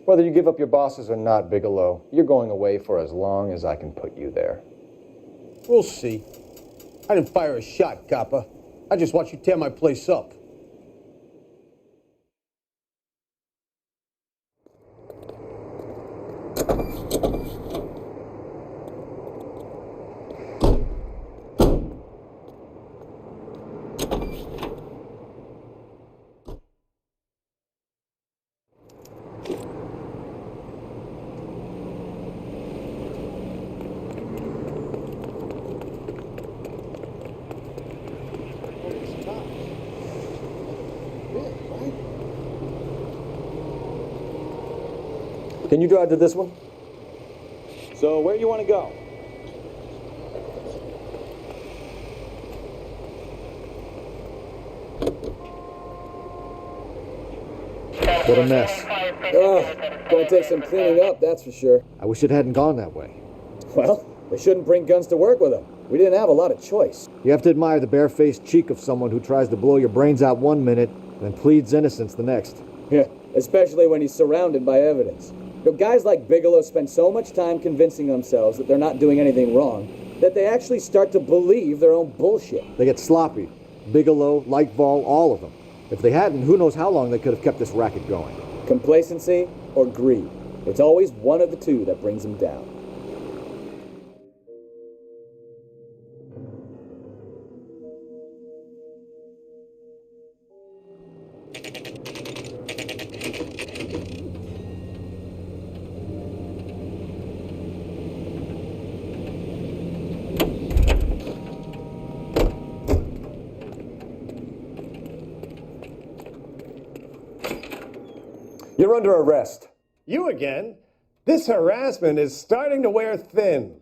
Whether you give up your bosses or not, Bigelow, you're going away for as long as I can put you there.
We'll see. I didn't fire a shot, copper. I just watched you tear my place up.
Can you drive to this one?
So where do you want to go?
What a mess.
Gonna take some cleaning up, that's for sure.
I wish it hadn't gone that way.
Well, they shouldn't bring guns to work with them. We didn't have a lot of choice.
You have to admire the barefaced cheek of someone who tries to blow your brains out one minute, then pleads innocence the next.
Yeah, especially when he's surrounded by evidence. You know, guys like Bigelow spend so much time convincing themselves that they're not doing anything wrong that they actually start to believe their own bullshit.
They get sloppy. Bigelow, Lightball, all of them. If they hadn't, who knows how long they could have kept this racket going.
Complacency or greed. It's always one of the two that brings them down.
You're under arrest.
You again? This harassment is starting to wear thin.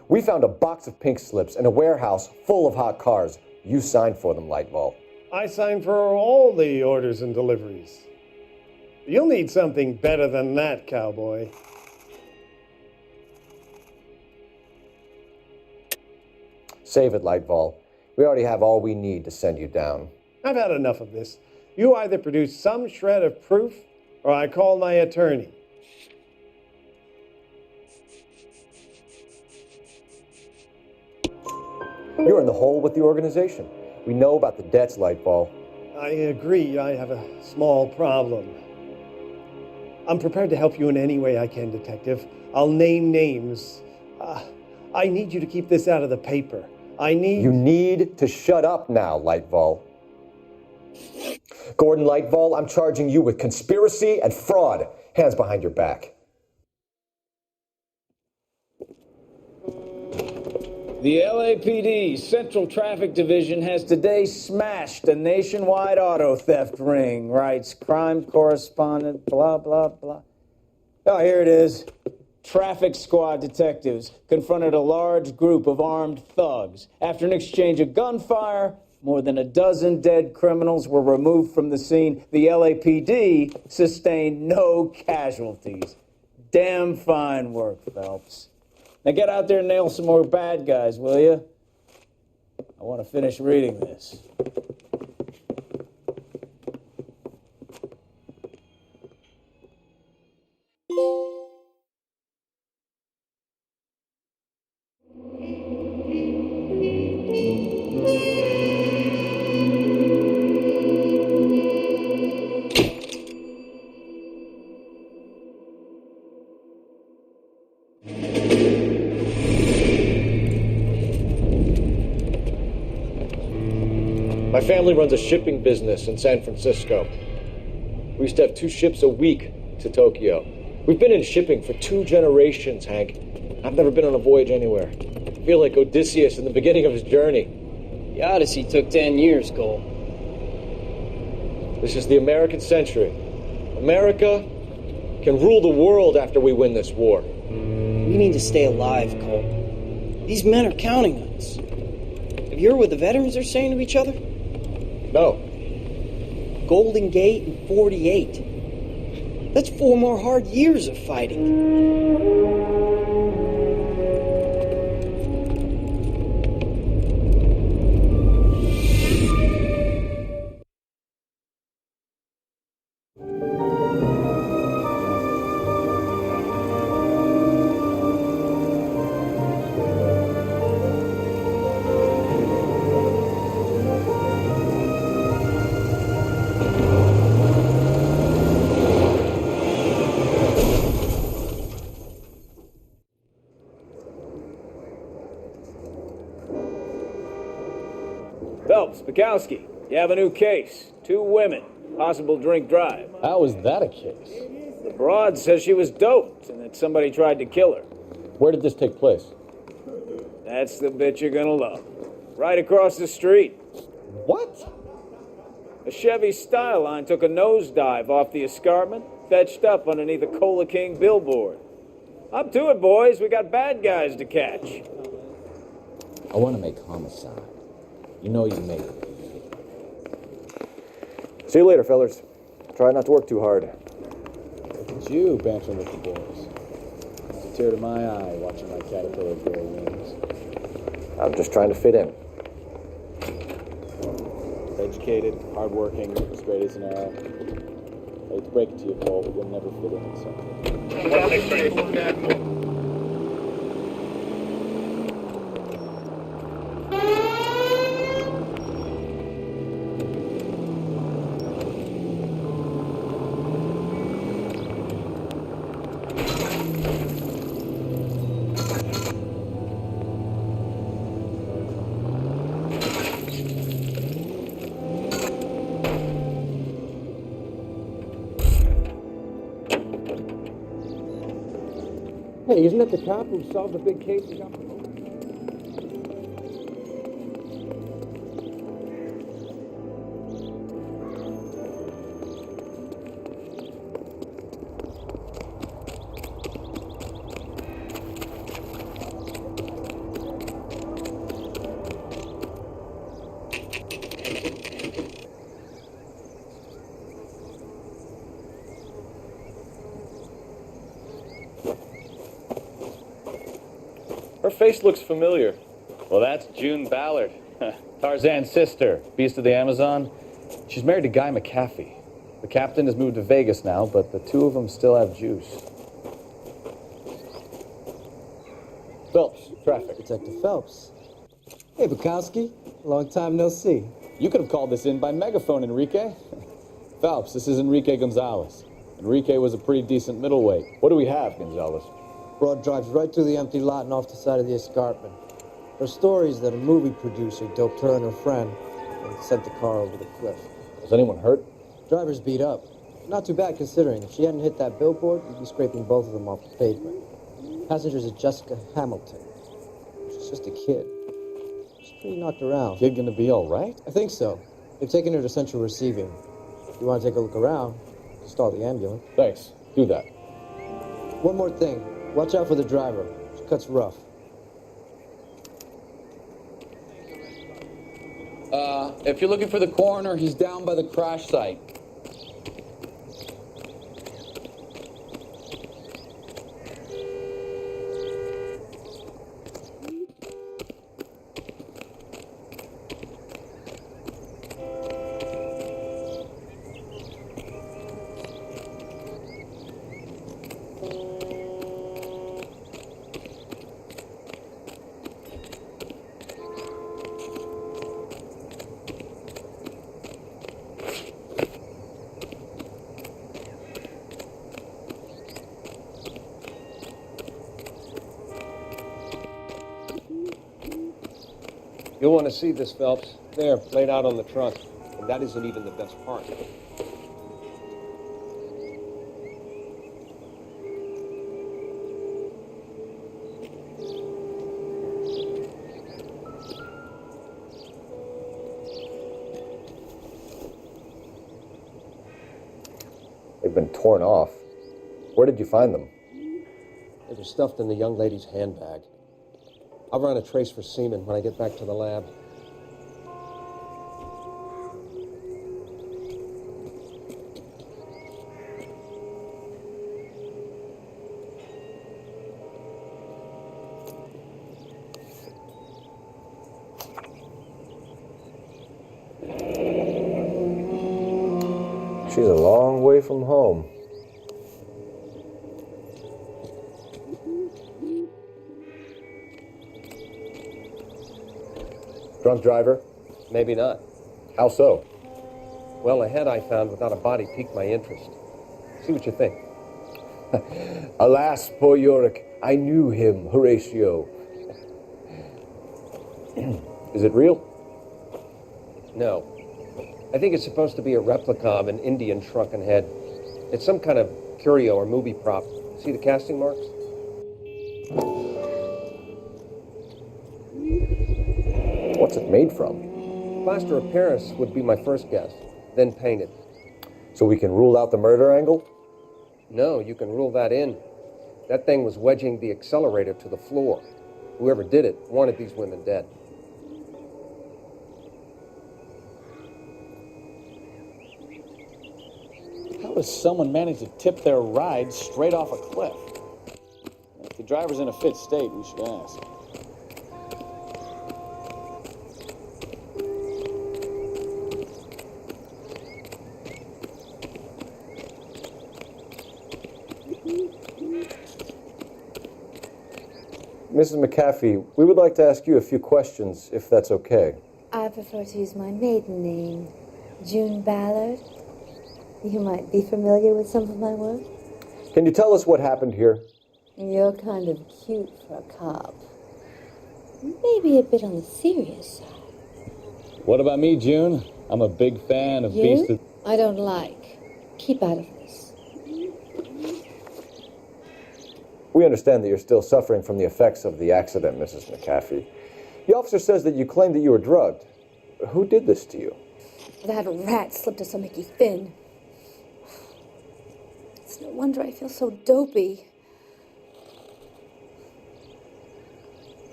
We found a box of pink slips in a warehouse full of hot cars. You signed for them, Lightball.
I signed for all the orders and deliveries. You'll need something better than that, cowboy.
Save it, Lightball. We already have all we need to send you down.
I've had enough of this. You either produce some shred of proof, or I call my attorney.
You're in the hole with the organization. We know about the debts, Lightball.
I agree, I have a small problem. I'm prepared to help you in any way I can, Detective. I'll name names. I need you to keep this out of the paper. You
need to shut up now, Lightball. Gordon Lightball, I'm charging you with conspiracy and fraud. Hands behind your back.
The LAPD Central Traffic Division has today smashed a nationwide auto theft ring, writes crime correspondent, blah, blah, blah. Oh, here it is. Traffic squad detectives confronted a large group of armed thugs. After an exchange of gunfire, more than a dozen dead criminals were removed from the scene. The LAPD sustained no casualties. Damn fine work, Phelps. Now get out there and nail some more bad guys, will you? I want to finish reading this.
My family runs a shipping business in San Francisco. We used to have 2 ships a week to Tokyo. We've been in shipping for 2 generations, Hank. I've never been on a voyage anywhere. I feel like Odysseus in the beginning of his journey.
The Odyssey took 10 years, Cole.
This is the American century. America can rule the world after we win this war.
We need to stay alive, Cole. These men are counting on us. Have you heard what the veterans are saying to each other?
No.
Golden Gate and 48. That's 4 more hard years of fighting.
Phelps, Bukowski, you have a new case. 2 women, possible drink drive.
How is that a case?
The broad says she was doped and that somebody tried to kill her.
Where did this take place?
That's the bit you're gonna love. Right across the street.
What?
A Chevy Styline took a nosedive off the escarpment, fetched up underneath a Cola King billboard. Up to it, boys. We got bad guys to catch.
I want to make homicide. You know you made it.
See you later, fellers. Try not to work too hard.
Look at you bantering with the boys. It's a tear to my eye watching my caterpillar grow wings.
I'm just trying to fit in.
Educated, hardworking, straight as an arrow. I hate to break it to you, Cole, but you'll never fit in something.
Hey, isn't that the cop who solved the big case we got?
Her face looks familiar. Well, that's June Ballard, Tarzan's sister, beast of the Amazon. She's married to Guy McAfee. The captain has moved to Vegas now, but the 2 of them still have juice. Phelps, traffic.
Detective Phelps. Hey, Bukowski. Long time no see.
You could have called this in by megaphone, Enrique. Phelps, this is Enrique Gonzalez. Enrique was a pretty decent middleweight.
What do we have, Gonzalez?
Broad drives right through the empty lot and off the side of the escarpment. Her story is that a movie producer doped her and her friend and sent the car over the cliff.
Was anyone hurt?
Driver's beat up. Not too bad considering. If she hadn't hit that billboard, you'd be scraping both of them off the pavement. Passengers are Jessica Hamilton. She's just a kid. She's pretty knocked around.
Kid gonna be all right?
I think so. They've taken her to central receiving. If you want to take a look around, start the ambulance.
Thanks. Do that.
One more thing. Watch out for the driver. She cuts rough.
If you're looking for the coroner, he's down by the crash site.
You'll want to see this, Phelps. There, laid out on the trunk. And that isn't even the best part.
They've been torn off. Where did you find them?
They were stuffed in the young lady's handbag. I'll run a trace for semen when I get back to the lab.
She's a long way from home. Drunk driver?
Maybe not.
How so?
Well, a head I found without a body piqued my interest. See what you think.
Alas, poor Yorick, I knew him, Horatio. Is it real?
No. I think it's supposed to be a replica of an Indian shrunken head. It's some kind of curio or movie prop. See the casting marks?
What's it made from?
Plaster of Paris would be my first guess, then painted.
So we can rule out the murder angle?
No, you can rule that in. That thing was wedging the accelerator to the floor. Whoever did it wanted these women dead.
How does someone manage to tip their ride straight off a cliff? If the driver's in a fit state, we should ask.
Mrs. McAfee, we would like to ask you a few questions, if that's okay.
I prefer to use my maiden name, June Ballard. You might be familiar with some of my work.
Can you tell us what happened here?
You're kind of cute for a cop. Maybe a bit on the serious side.
What about me, June? I'm a big fan of
You?
Beast of...
I don't like. Keep out of this.
We understand that you're still suffering from the effects of the accident, Mrs. McAfee. The officer says that you claimed that you were drugged. Who did this to you?
That rat slipped a stomachy thin. It's no wonder I feel so dopey.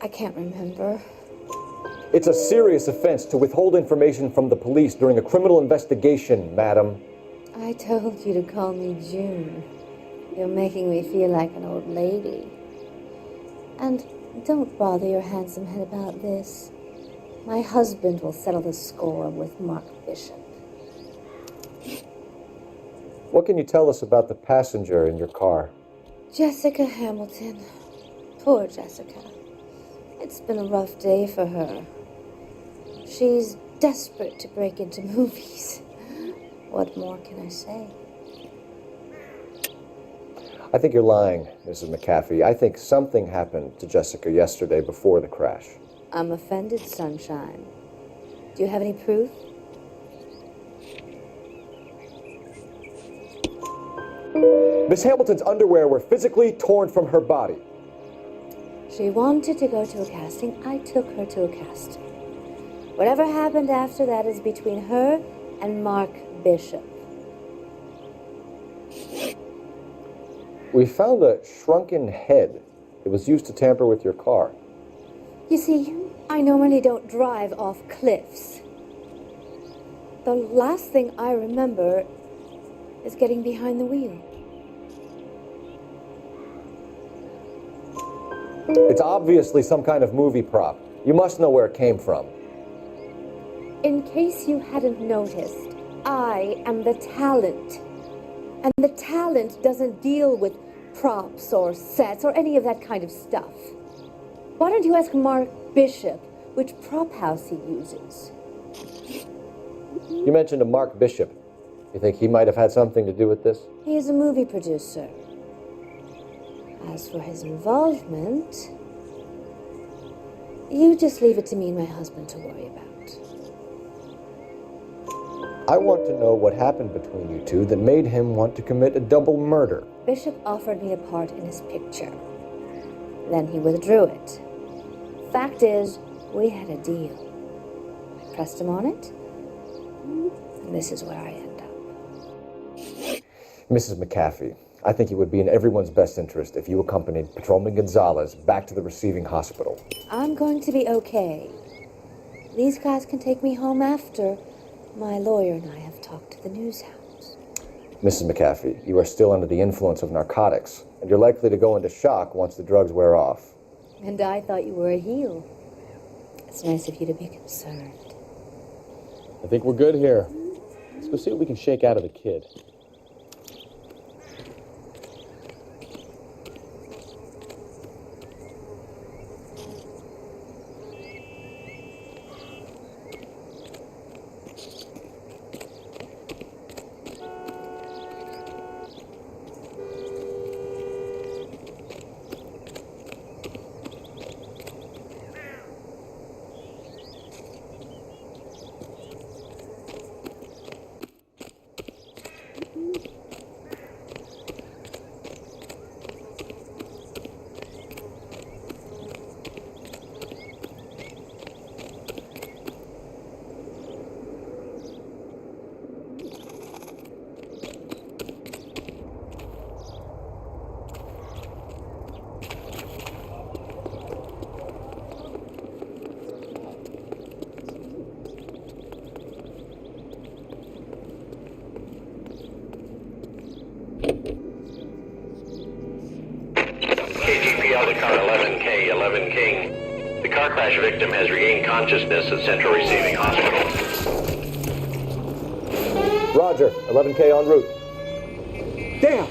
I can't remember.
It's a serious offense to withhold information from the police during a criminal investigation, madam.
I told you to call me June. You're making me feel like an old lady. And don't bother your handsome head about this. My husband will settle the score with Mark Bishop.
What can you tell us about the passenger in your car?
Jessica Hamilton. Poor Jessica. It's been a rough day for her. She's desperate to break into movies. What more can I say?
I think you're lying, Mrs. McAfee. I think something happened to Jessica yesterday before the crash.
I'm offended, Sunshine. Do you have any proof?
Miss Hamilton's underwear were physically torn from her body.
She wanted to go to a casting. I took her to a casting. Whatever happened after that is between her and Mark Bishop.
We found a shrunken head. It was used to tamper with your car.
You see, I normally don't drive off cliffs. The last thing I remember is getting behind the wheel.
It's obviously some kind of movie prop. You must know where it came from.
In case you hadn't noticed, I am the talent. And the talent doesn't deal with props or sets or any of that kind of stuff. Why don't you ask Mark Bishop which prop house he uses?
You mentioned a Mark Bishop. You think he might have had something to do with this?
He is a movie producer. As for his involvement, you just leave it to me and my husband to worry about.
I want to know what happened between you two that made him want to commit a double murder.
Bishop offered me a part in his picture. Then he withdrew it. Fact is, we had a deal. I pressed him on it, and this is where I end up.
Mrs. McAfee, I think it would be in everyone's best interest if you accompanied Patrolman Gonzalez back to the receiving hospital.
I'm going to be okay. These guys can take me home after my lawyer and I have talked to the news house.
Mrs. McAfee, you are still under the influence of narcotics, and you're likely to go into shock once the drugs wear off.
And I thought you were a heel. It's nice of you to be concerned.
I think we're good here. Let's go see what we can shake out of the kid.
KGPL to car 11K, 11 King. The car crash victim has regained consciousness at Central Receiving Hospital.
Roger, 11K en route.
Damn!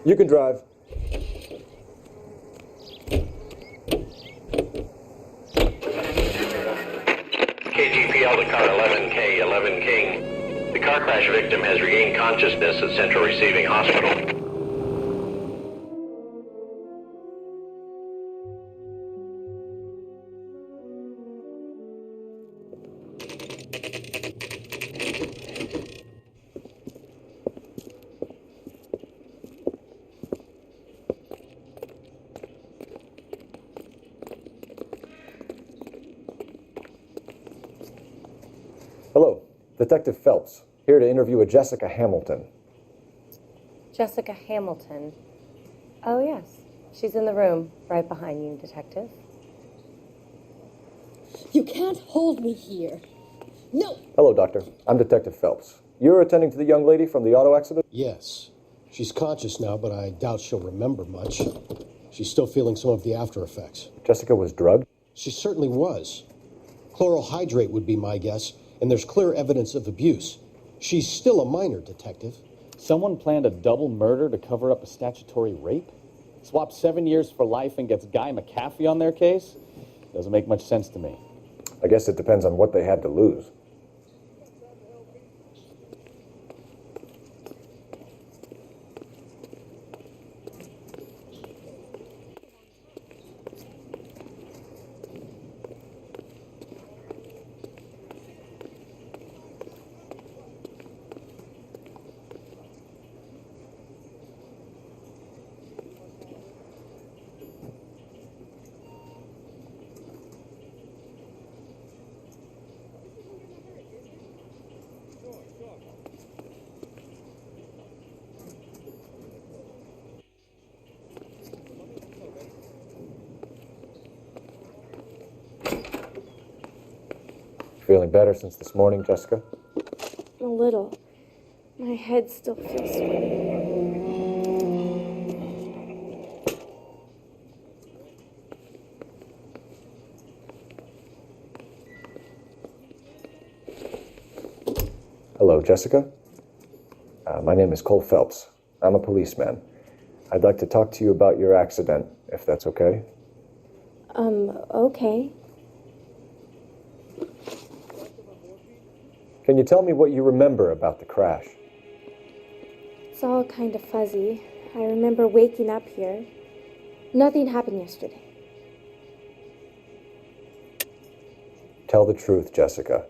You can drive.
KGPL to car 11K, 11 King. The car crash victim has regained consciousness at Central Receiving Hospital.
Detective Phelps, here to interview a Jessica Hamilton.
Jessica Hamilton. Oh, yes. She's in the room, right behind you, Detective.
You can't hold me here. No!
Hello, Doctor. I'm Detective Phelps. You're attending to the young lady from the auto accident?
Yes. She's conscious now, but I doubt she'll remember much. She's still feeling some of the after effects.
Jessica was drugged?
She certainly was. Chloral hydrate would be my guess, and there's clear evidence of abuse. She's still a minor, Detective.
Someone planned a double murder to cover up a statutory rape? Swap 7 years for life and gets Guy McAfee on their case? Doesn't make much sense to me.
I guess it depends on what they had to lose. Feeling better since this morning, Jessica?
A little. My head still feels sweaty.
Hello, Jessica. My name is Cole Phelps. I'm a policeman. I'd like to talk to you about your accident, if that's okay.
Okay.
Can you tell me what you remember about the crash?
It's all kind of fuzzy. I remember waking up here. Nothing happened yesterday.
Tell the truth, Jessica.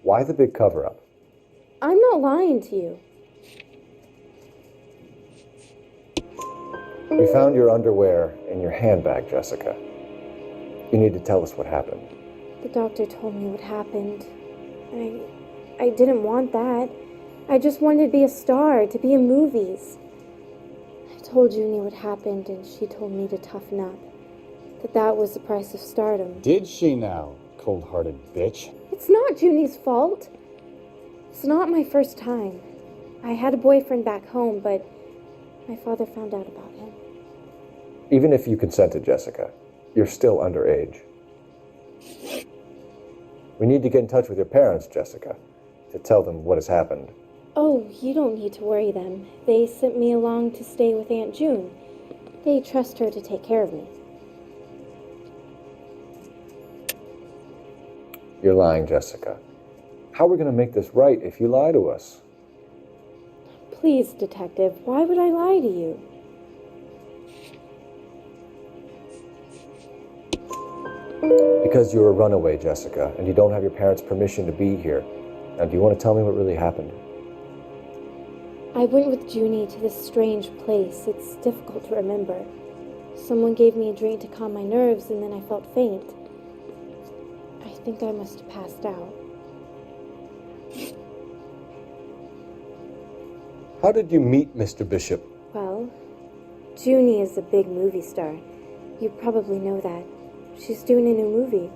Why the big cover-up?
I'm not lying to you.
We found your underwear in your handbag, Jessica. You need to tell us what happened.
The doctor told me what happened. I didn't want that. I just wanted to be a star, to be in movies. I told Junie what happened, and she told me to toughen up. That was the price of stardom.
Did she now, cold-hearted bitch?
It's not Junie's fault. It's not my first time. I had a boyfriend back home, but my father found out about him.
Even if you consented, Jessica, you're still underage. We need to get in touch with your parents, Jessica, to tell them what has happened.
Oh, you don't need to worry them. They sent me along to stay with Aunt June. They trust her to take care of me.
You're lying, Jessica. How are we going to make this right if you lie to us?
Please, Detective, why would I lie to you?
Because you're a runaway, Jessica, and you don't have your parents' permission to be here. Now, do you want to tell me what really happened?
I went with Junie to this strange place. It's difficult to remember. Someone gave me a drink to calm my nerves, and then I felt faint. I think I must have passed out.
How did you meet Mr. Bishop?
Well, Junie is a big movie star. You probably know that. She's doing a new movie.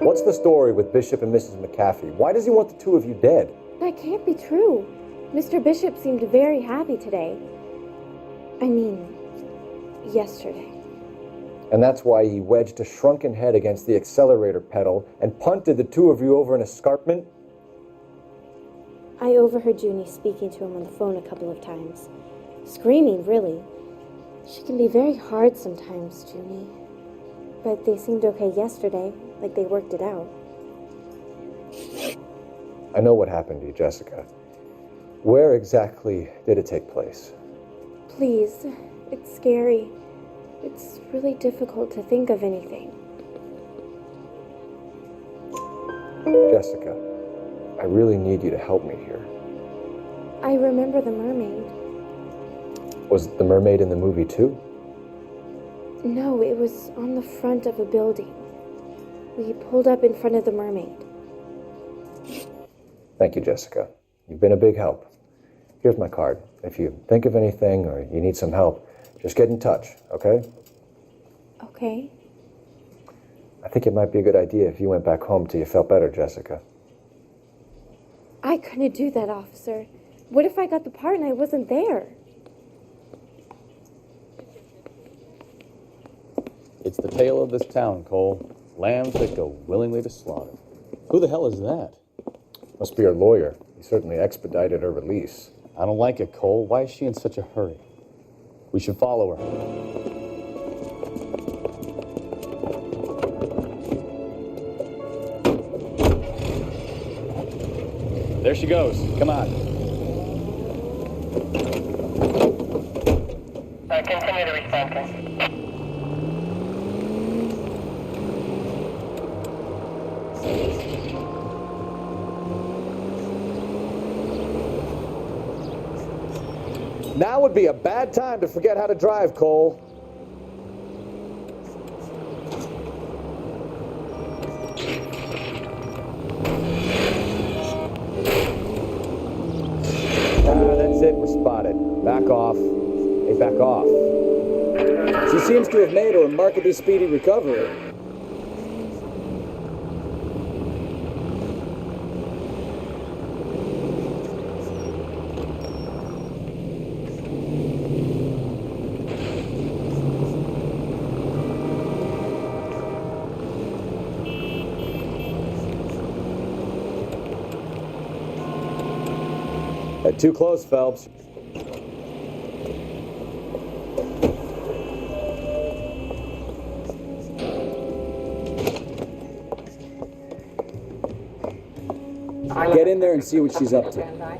What's the story with Bishop and Mrs. McAfee? Why does he want the two of you dead?
That can't be true. Mr. Bishop seemed very happy today. I mean, yesterday.
And that's why he wedged a shrunken head against the accelerator pedal and punted the two of you over an escarpment?
I overheard Junie speaking to him on the phone a couple of times. Screaming, really. She can be very hard sometimes, Junie. But they seemed okay yesterday, like they worked it out.
I know what happened to you, Jessica. Where exactly did it take place?
Please, it's scary. It's really difficult to think of anything.
Jessica, I really need you to help me here.
I remember the mermaid.
Was the mermaid in the movie too?
No, it was on the front of a building. We pulled up in front of the Mermaid.
Thank you, Jessica. You've been a big help. Here's my card. If you think of anything or you need some help, just get in touch, okay?
Okay.
I think it might be a good idea if you went back home till you felt better, Jessica.
I couldn't do that, officer. What if I got the part and I wasn't there?
It's the tale of this town, Cole. Lambs that go willingly to slaughter. Who the hell is that?
Must be her lawyer. He certainly expedited her release.
I don't like it, Cole. Why is she in such a hurry? We should follow her. There she goes. Come on.
Continue to respond.
Now would be a bad time to forget how to drive, Cole. That's it, we're spotted. Back off. Hey, back off.
She seems to have made a remarkably speedy recovery.
Too close, Phelps.
Get in there and see what she's up to.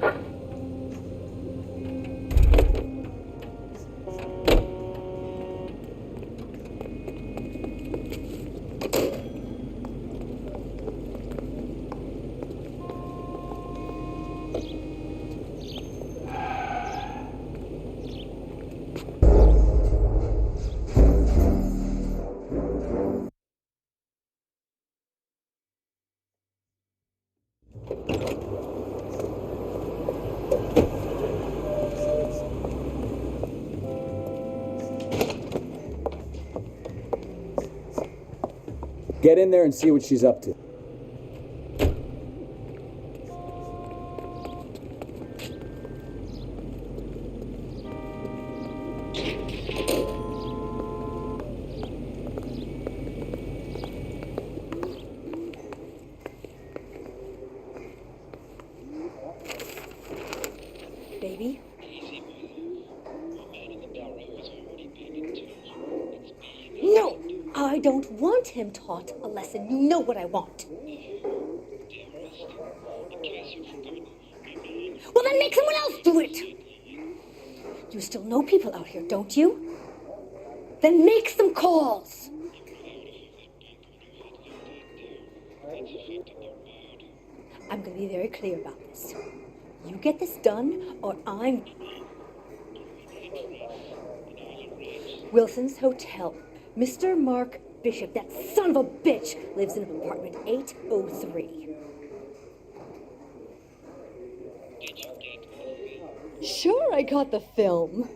Get in there and see what she's up to.
Baby? No! I don't want him taught a lesson. You know what I want. Well, then make someone else do it! You still know people out here, don't you? Then make some calls! I'm gonna be very clear about this. You get this done, or I'm... Wilson's Hotel. Mr. Mark Bishop, that son of a bitch, lives in apartment 803. Sure, I got the film.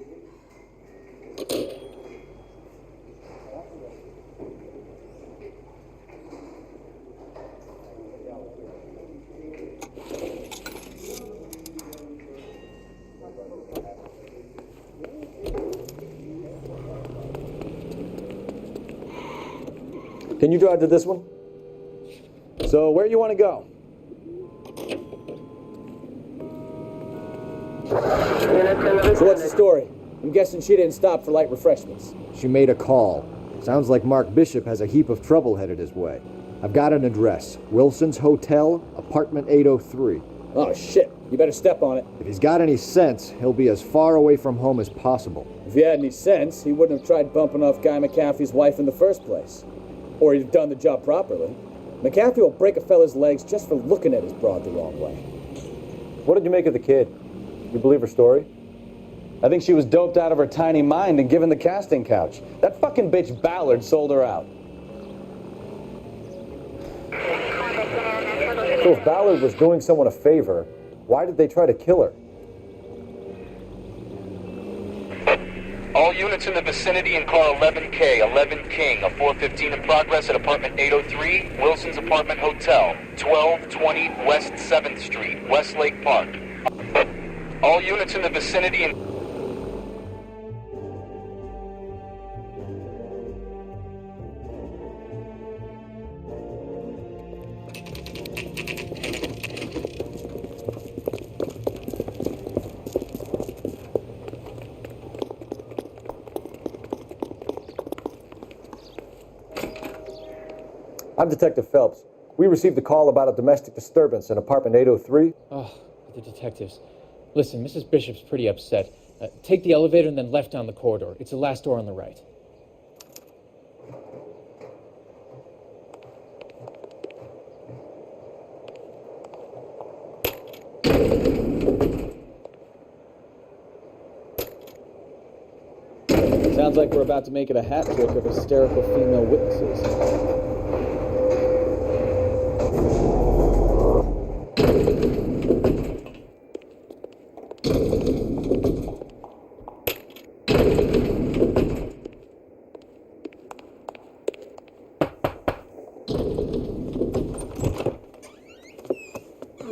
Can you drive to this one? So where you want to go?
So what's the story? I'm guessing she didn't stop for light refreshments.
She made a call. Sounds like Mark Bishop has a heap of trouble headed his way. I've got an address. Wilson's Hotel, apartment 803.
Oh, shit. You better step on it.
If he's got any sense, he'll be as far away from home as possible.
If he had any sense, he wouldn't have tried bumping off Guy McAfee's wife in the first place. Or he'd have done the job properly. McAfee will break a fella's legs just for looking at his broad the wrong way.
What did you make of the kid? You believe her story?
I think she was doped out of her tiny mind and given the casting couch. That fucking bitch Ballard sold her out.
So if Ballard was doing someone a favor, why did they try to kill her?
All units in the vicinity in car 11K, 11 King, a 415 in progress at apartment 803, Wilson's Apartment Hotel, 1220 West 7th Street, Westlake Park. All units in the vicinity in...
I'm Detective Phelps. We received a call about a domestic disturbance in apartment 803.
Oh, the detectives. Listen, Mrs. Bishop's pretty upset. Take the elevator and then left down the corridor. It's the last door on the right.
Sounds like we're about to make it a hat trick of hysterical female witnesses.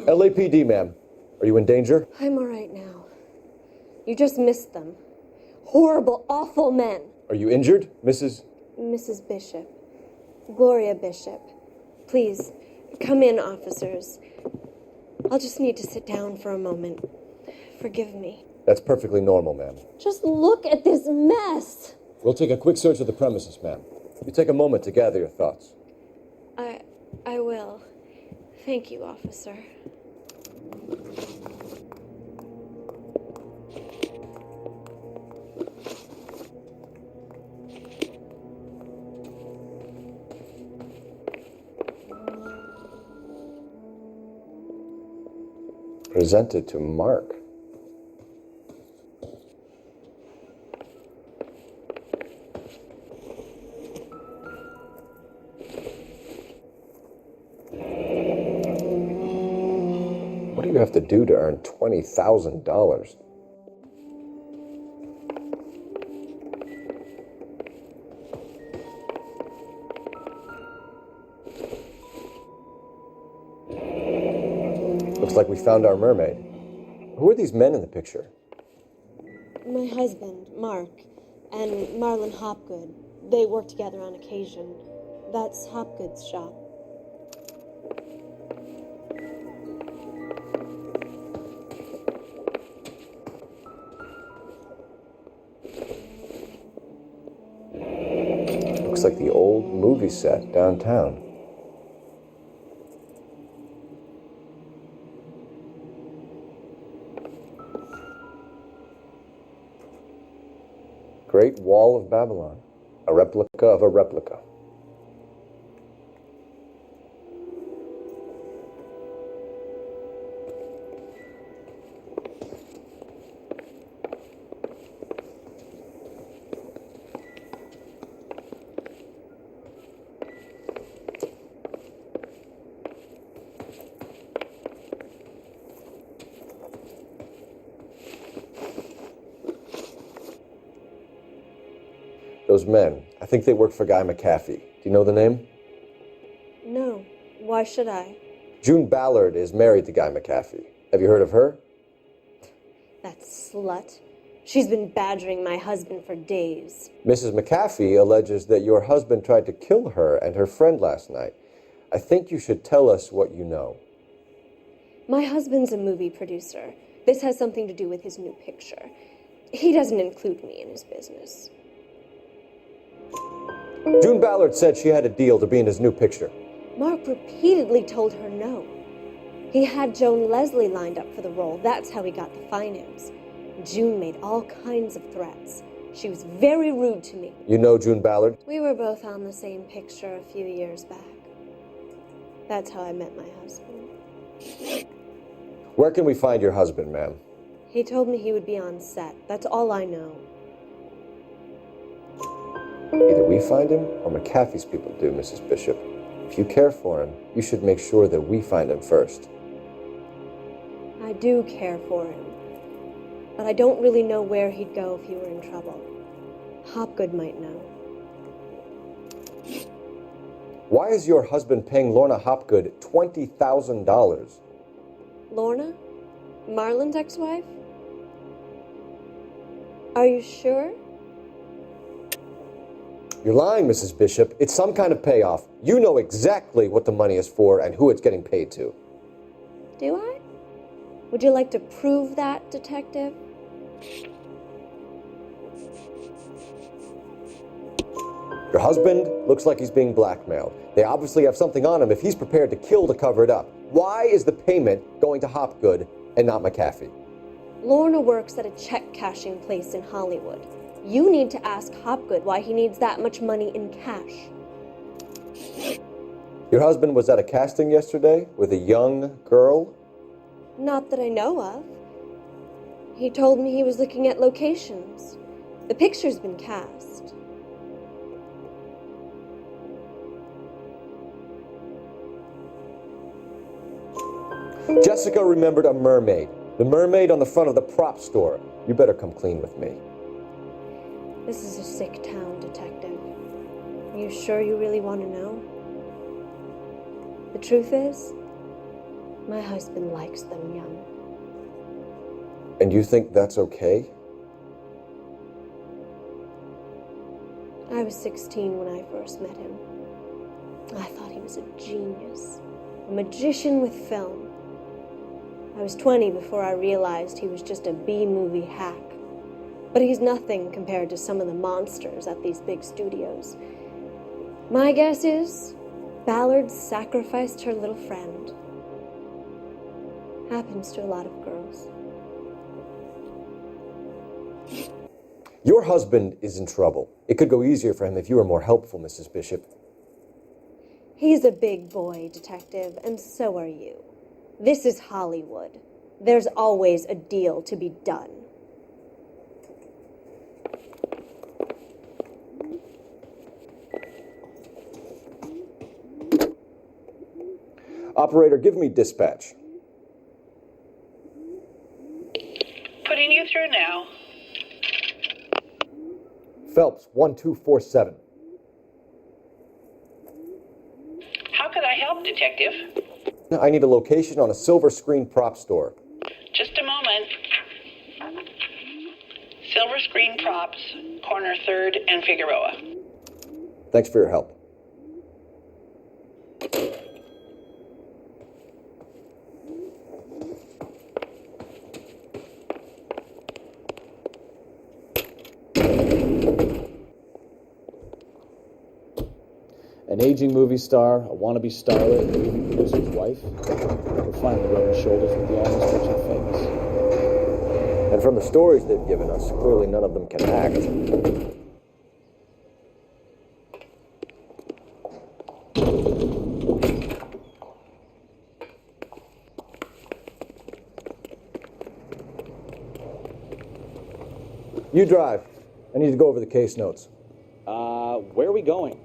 LAPD, ma'am. Are you in danger?
I'm all right now. You just missed them. Horrible, awful men.
Are you injured, Mrs.?
Mrs. Bishop. Gloria Bishop. Please, come in, officers. I'll just need to sit down for a moment. Forgive me.
That's perfectly normal, ma'am.
Just look at this mess.
We'll take a quick search of the premises, ma'am. You take a moment to gather your thoughts.
I will. Thank you, officer.
Presented to Mark. What do you have to do to earn $20,000? Looks like we found our mermaid. Who are these men in the picture?
My husband, Mark, and Marlon Hopgood. They work together on occasion. That's Hopgood's shop.
Looks like the old movie set downtown. Great Wall of Babylon, a replica of a replica. Those men, I think they work for Guy McAfee. Do you know the name?
No. Why should I?
June Ballard is married to Guy McAfee. Have you heard of her?
That slut. She's been badgering my husband for days.
Mrs. McAfee alleges that your husband tried to kill her and her friend last night. I think you should tell us what you know.
My husband's a movie producer. This has something to do with his new picture. He doesn't include me in his business.
June Ballard said she had a deal to be in his new picture.
Mark repeatedly told her no. He had Joan Leslie lined up for the role. That's how he got the finance. June made all kinds of threats. She was very rude to me.
You know June Ballard?
We were both on the same picture a few years back. That's how I met my husband.
Where can we find your husband, ma'am?
He told me he would be on set. That's all I know.
Either we find him or McAfee's people do, Mrs. Bishop. If you care for him, you should make sure that we find him first.
I do care for him, but I don't really know where he'd go if he were in trouble. Hopgood might know.
Why is your husband paying Lorna Hopgood $20,000?
Lorna? Marlon's ex-wife? Are you sure?
You're lying, Mrs. Bishop. It's some kind of payoff. You know exactly what the money is for and who it's getting paid to.
Do I? Would you like to prove that, Detective?
Your husband looks like he's being blackmailed. They obviously have something on him if he's prepared to kill to cover it up. Why is the payment going to Hopgood and not McAfee?
Lorna works at a check-cashing place in Hollywood. You need to ask Hopgood why he needs that much money in cash.
Your husband was at a casting yesterday with a young girl?
Not that I know of. He told me he was looking at locations. The picture's been cast.
Jessica remembered a mermaid. The mermaid on the front of the prop store. You better come clean with me.
This is a sick town, Detective. Are you sure you really want to know? The truth is, my husband likes them young.
And you think that's okay?
I was 16 when I first met him. I thought he was a genius, a magician with film. I was 20 before I realized he was just a B-movie hack. But he's nothing compared to some of the monsters at these big studios. My guess is Ballard sacrificed her little friend. Happens to a lot of girls.
Your husband is in trouble. It could go easier for him if you were more helpful, Mrs. Bishop.
He's a big boy, Detective, and so are you. This is Hollywood. There's always a deal to be done.
Operator, give me dispatch.
Putting you through now.
Phelps, 1247.
How could I help, Detective?
I need a location on a silver screen prop store.
Just a moment. Silver Screen Props, corner 3rd and Figueroa.
Thanks for your help.
An aging movie star, a wannabe starlet, and a movie producer's wife. We're finally rubbing shoulders with the almost rich and famous.
And from the stories they've given us, clearly none of them can act. You drive. I need to go over the case notes.
Where are we going?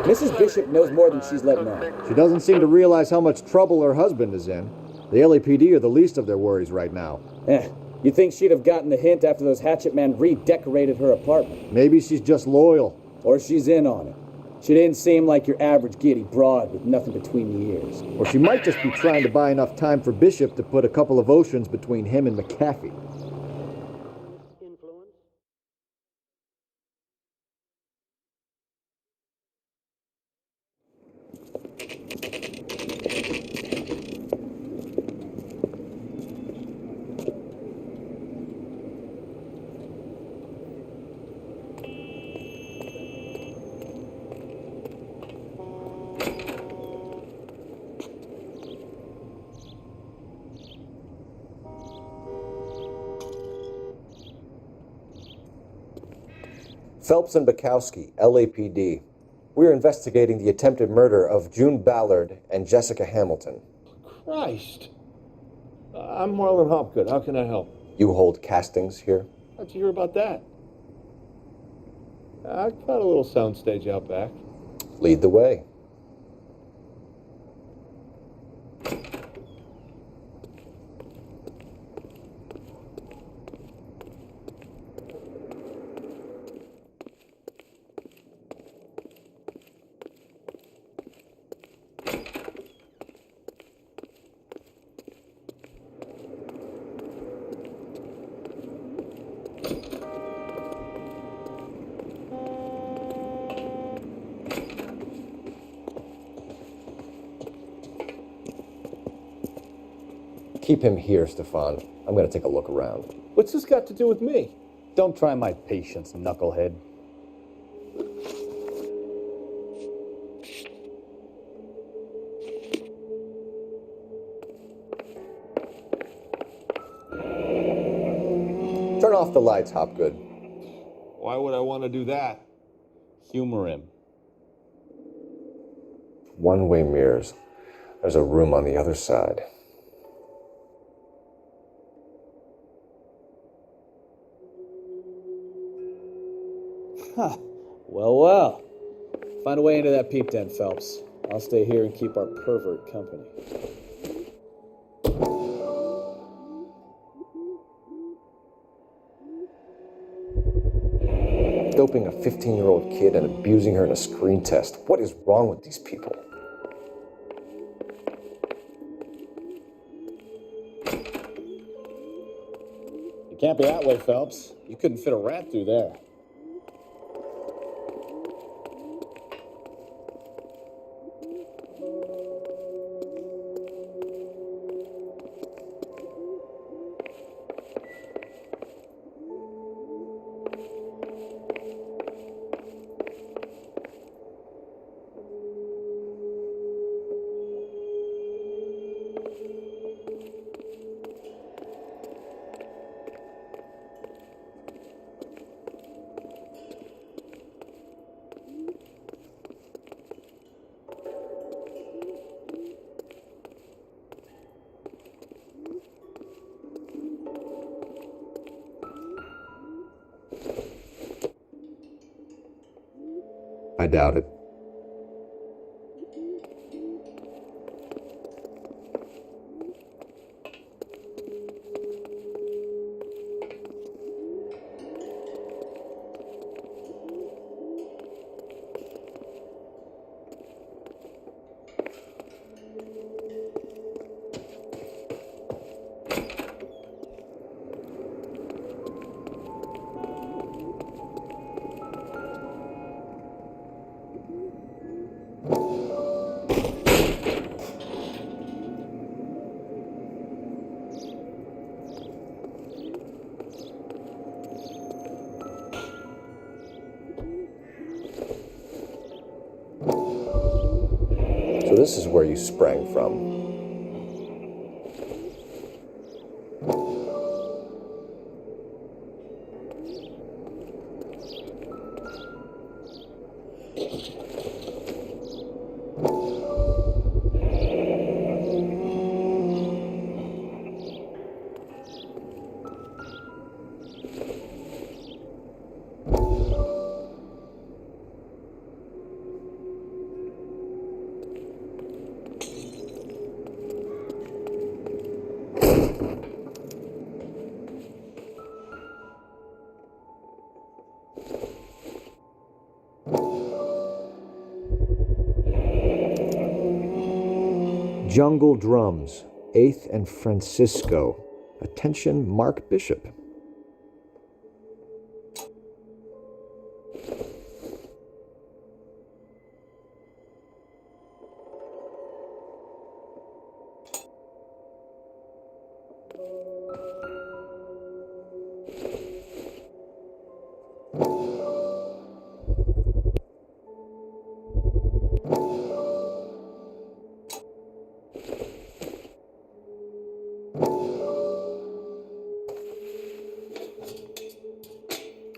Mrs. Bishop knows more than she's letting on.
She doesn't seem to realize how much trouble her husband is in. The LAPD are the least of their worries right now.
You'd think she'd have gotten the hint after those hatchet men redecorated her apartment.
Maybe she's just loyal.
Or she's in on it. She didn't seem like your average giddy broad with nothing between the ears.
Or she might just be trying to buy enough time for Bishop to put a couple of oceans between him and McAfee.
Phelps and Bukowski, LAPD. We're investigating the attempted murder of June Ballard and Jessica Hamilton.
Christ. I'm Marlon Hopgood. How can I help?
You hold castings here?
How'd you hear about that? I got a little soundstage out back.
Lead the way. Keep him here, Stefan. I'm going to take a look around.
What's this got to do with me?
Don't try my patience, knucklehead.
Turn off the lights, Hopgood.
Why would I want to do that?
Humor him.
One-way mirrors. There's a room on the other side.
Huh. Well. Find a way into that peep den, Phelps. I'll stay here and keep our pervert company.
Doping a 15-year-old kid and abusing her in a screen test. What is wrong with these people?
You can't be that way, Phelps. You couldn't fit a rat through there.
I doubt it. So this is where you sprang from. Jungle Drums, 8th and Francisco. Attention, Mark Bishop.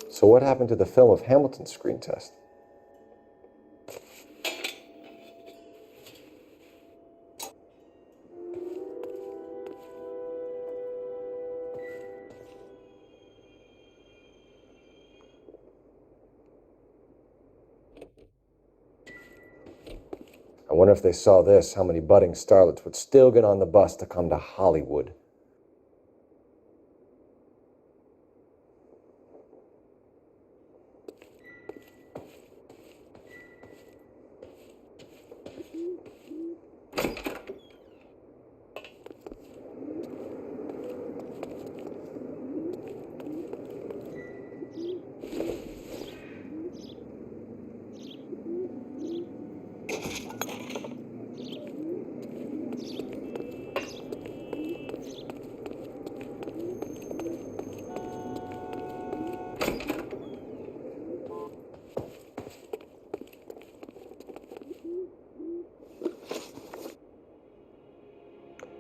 So what happened to the film of Hamilton's screen test? wonder if they saw this, how many budding starlets would still get on the bus to come to Hollywood.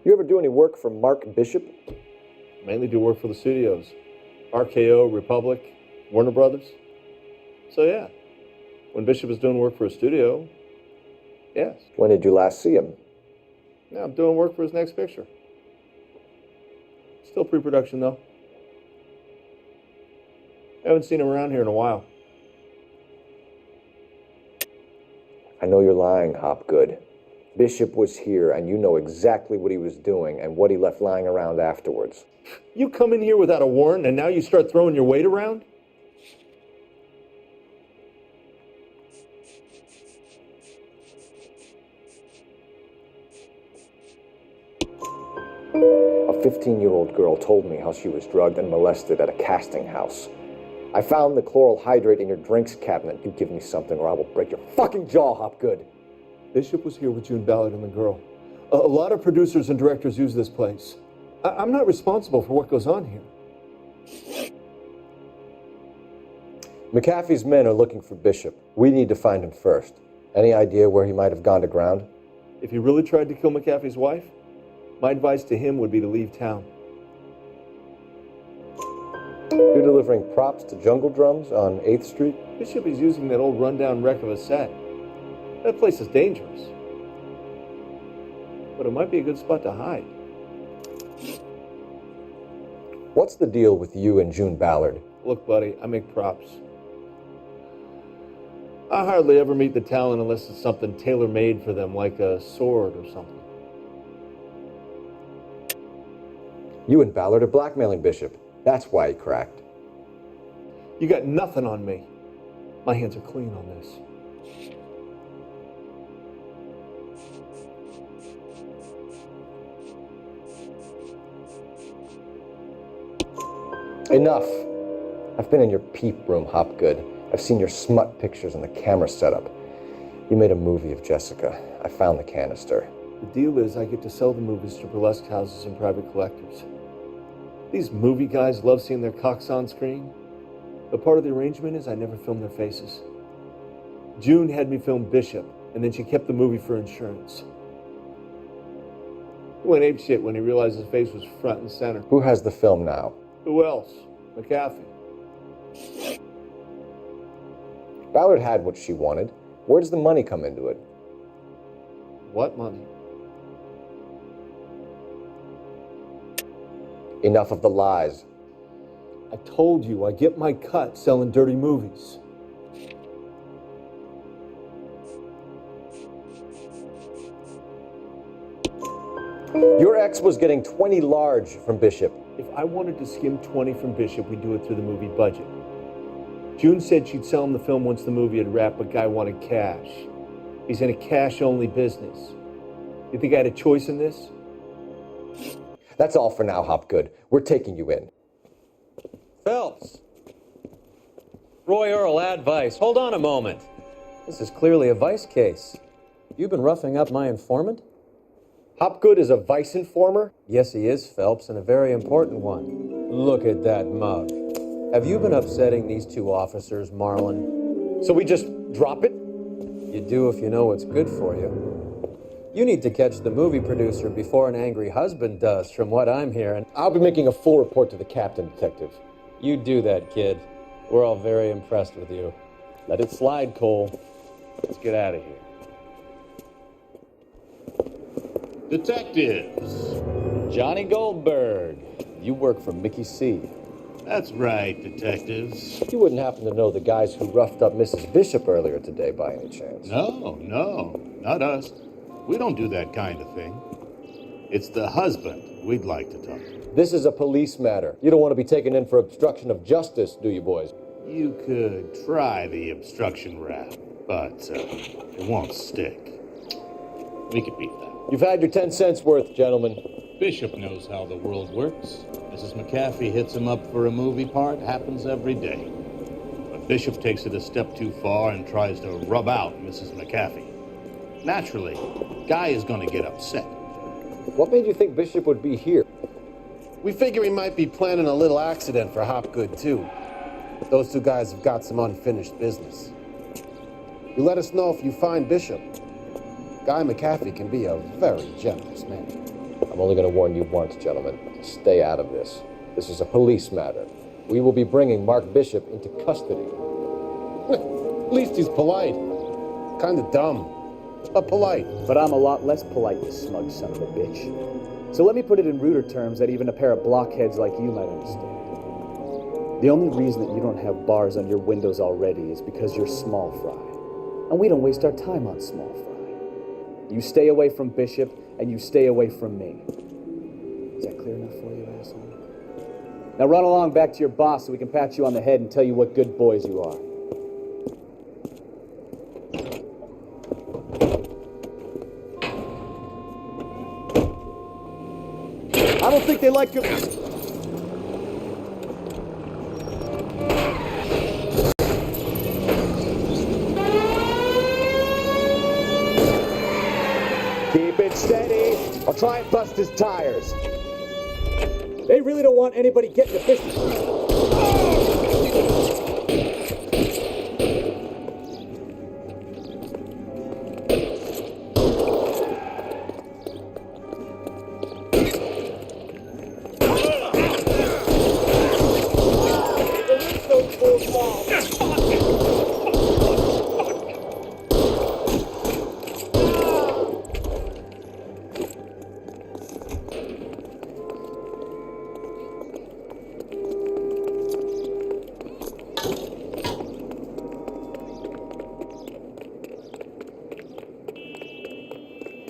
You ever do any work for Mark Bishop?
Mainly do work for the studios. RKO, Republic, Warner Brothers. So yeah, when Bishop is doing work for a studio, yes.
When did you last see him?
Yeah, I'm doing work for his next picture. Still pre-production though. Haven't seen him around here in a while.
I know you're lying, Hopgood. Bishop was here, and you know exactly what he was doing and what he left lying around afterwards.
You come in here without a warrant, and now you start throwing your weight around?
A 15-year-old girl told me how she was drugged and molested at a casting house. I found the chloral hydrate in your drinks cabinet. You give me something or I will break your fucking jaw, Hopgood.
Bishop was here with June Ballard and the girl. A lot of producers and directors use this place. I'm not responsible for what goes on here.
McAfee's men are looking for Bishop. We need to find him first. Any idea where he might have gone to ground?
If he really tried to kill McAfee's wife, my advice to him would be to leave town.
You're delivering props to Jungle Drums on 8th Street?
Bishop is using that old rundown wreck of a set. That place is dangerous. But it might be a good spot to hide.
What's the deal with you and June Ballard?
Look, buddy, I make props. I hardly ever meet the talent unless it's something tailor-made for them, like a sword or something.
You and Ballard are blackmailing Bishop. That's why he cracked.
You got nothing on me. My hands are clean on this.
Enough. I've been in your peep room, Hopgood. I've seen your smut pictures and the camera setup. You made a movie of Jessica. I found the canister.
The deal is I get to sell the movies to burlesque houses and private collectors. These movie guys love seeing their cocks on screen. But part of the arrangement is I never film their faces. June had me film Bishop, and then she kept the movie for insurance. He went apeshit when he realized his face was front and center.
Who has the film now?
Who else? McAfee.
Ballard had what she wanted. Where does the money come into it?
What money?
Enough of the lies.
I told you, I get my cut selling dirty movies.
Your ex was getting 20 large from Bishop.
If I wanted to skim 20 from Bishop, we'd do it through the movie budget. June said she'd sell him the film once the movie had wrapped, but Guy wanted cash. He's in a cash-only business. You think I had a choice in this?
That's all for now, Hopgood. We're taking you in.
Phelps. Roy Earl, advice. Hold on a moment. This is clearly a vice case. You've been roughing up my informant?
Hopgood is a vice informer?
Yes, he is, Phelps, and a very important one. Look at that mug. Have you been upsetting these two officers, Marlin?
So we just drop it?
You do if you know what's good for you. You need to catch the movie producer before an angry husband does, from what I'm hearing.
I'll be making a full report to the captain, Detective.
You do that, kid. We're all very impressed with you.
Let it slide, Cole. Let's get out of here.
Detectives. Johnny Goldberg. You work for Mickey C.
That's right, detectives.
You wouldn't happen to know the guys who roughed up Mrs. Bishop earlier today by any chance?
No, not us. We don't do that kind of thing. It's the husband we'd like to talk to.
This is a police matter. You don't want to be taken in for obstruction of justice, do you, boys?
You could try the obstruction rap, but it won't stick. We could beat that.
You've had your 10 cents worth, gentlemen.
Bishop knows how the world works. Mrs. McAfee hits him up for a movie part. Happens every day. But Bishop takes it a step too far and tries to rub out Mrs. McAfee. Naturally, Guy is going to get upset.
What made you think Bishop would be here?
We figure he might be planning a little accident for Hopgood, too. Those two guys have got some unfinished business. You let us know if you find Bishop. Guy McAfee can be a very generous man.
I'm only going to warn you once, gentlemen. Stay out of this. This is a police matter. We will be bringing Mark Bishop into custody.
At least he's polite. Kind of dumb, but polite.
But I'm a lot less polite, you smug son of a bitch. So let me put it in ruder terms that even a pair of blockheads like you might understand. The only reason that you don't have bars on your windows already is because you're small fry. And we don't waste our time on small fry. You stay away from Bishop, and you stay away from me. Is that clear enough for you, asshole? Now run along back to your boss so we can pat you on the head and tell you what good boys you are.
I don't think they like your...
Keep it steady. I'll try and bust his tires.
They really don't want anybody getting the business.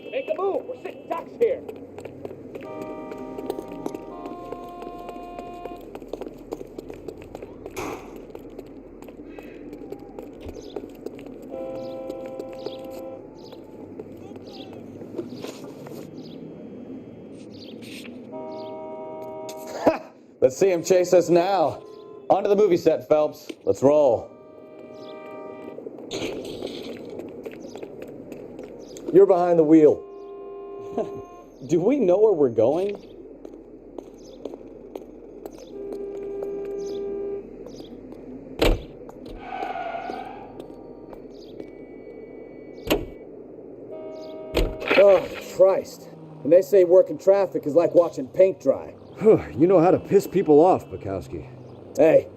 Make a move. We're sitting ducks here.
Let's see him chase us now. Onto the movie set, Phelps. Let's roll.
You're behind the wheel.
Do we know where we're going?
Oh, Christ. And they say working traffic is like watching paint dry.
You know how to piss people off, Bukowski.
Hey.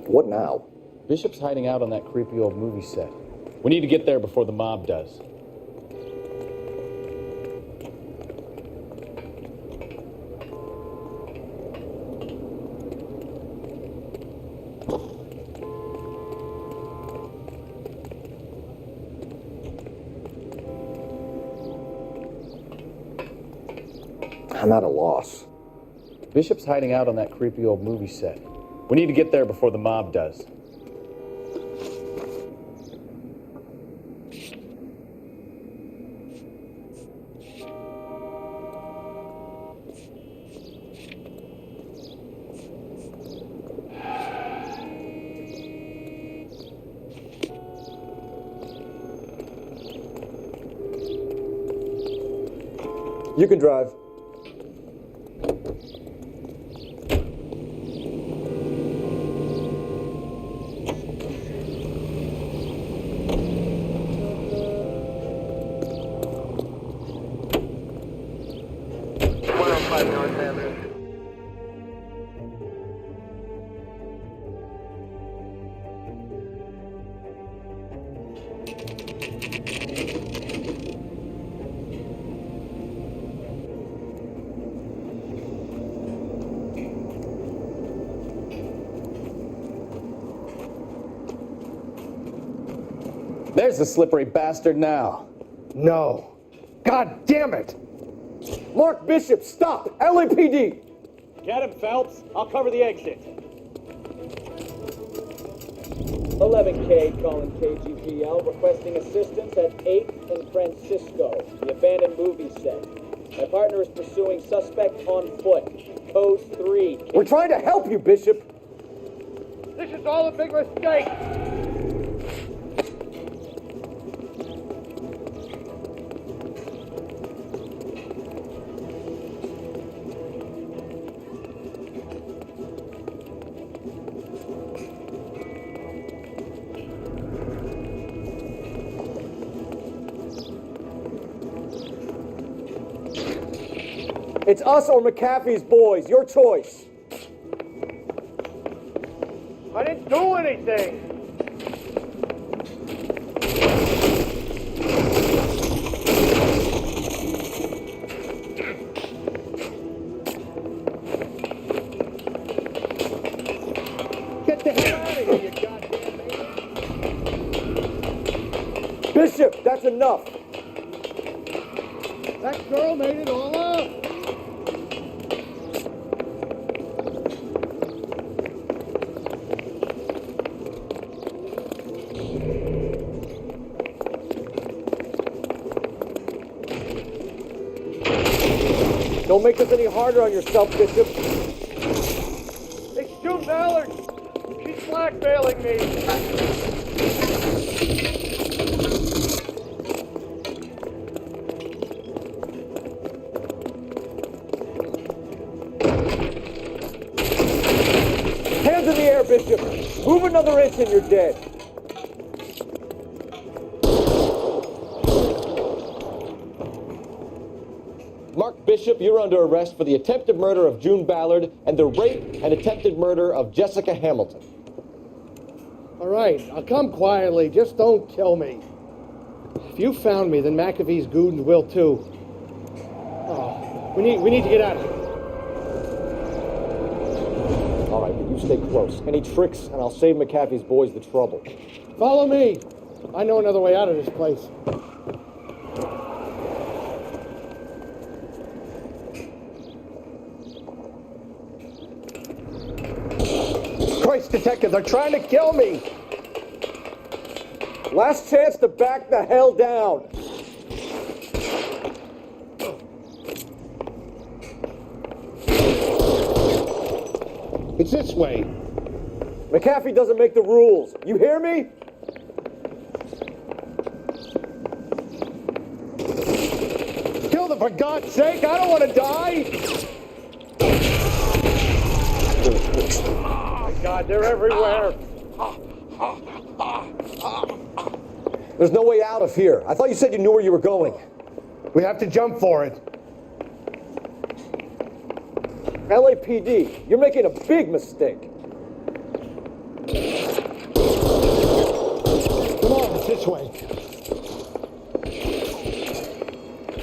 What now?
Bishop's hiding out on that creepy old movie set. We need to get there before the mob does.
I'm at a loss.
Bishop's hiding out on that creepy old movie set. We need to get there before the mob does.
You can drive.
There's the slippery bastard now.
No. God damn it!
Mark Bishop, stop! LAPD!
Get him, Phelps. I'll cover the exit.
11K calling KGPL, requesting assistance at 8th and Francisco, the abandoned movie set. My partner is pursuing suspect on foot. Code 3.
We're trying to help you, Bishop.
This is all a big mistake!
It's us or McAfee's boys. Your choice.
I didn't do anything! Get the hell out of here, you goddamn man!
Bishop, that's enough.
That girl made it all up!
Don't make this any harder on yourself, Bishop.
It's June Ballard! She's blackmailing me!
Hands in the air, Bishop. Move another inch and you're dead.
Mark Bishop, you're under arrest for the attempted murder of June Ballard and the rape and attempted murder of Jessica Hamilton.
All right, I'll come quietly. Just don't kill me. If you found me, then McAfee's goons will too. Oh, we need to get out of here.
All right, but you stay close. Any tricks, and I'll save McAfee's boys the trouble.
Follow me. I know another way out of this place. Christ, detective, they're trying to kill me!
Last chance to back the hell down.
It's this way.
McAfee doesn't make the rules. You hear me?
Kill them, for God's sake! I don't want to die! Oh my God, they're everywhere!
There's no way out of here. I thought you said you knew where you were going.
We have to jump for it.
LAPD, you're making a big mistake.
Come on, it's this way.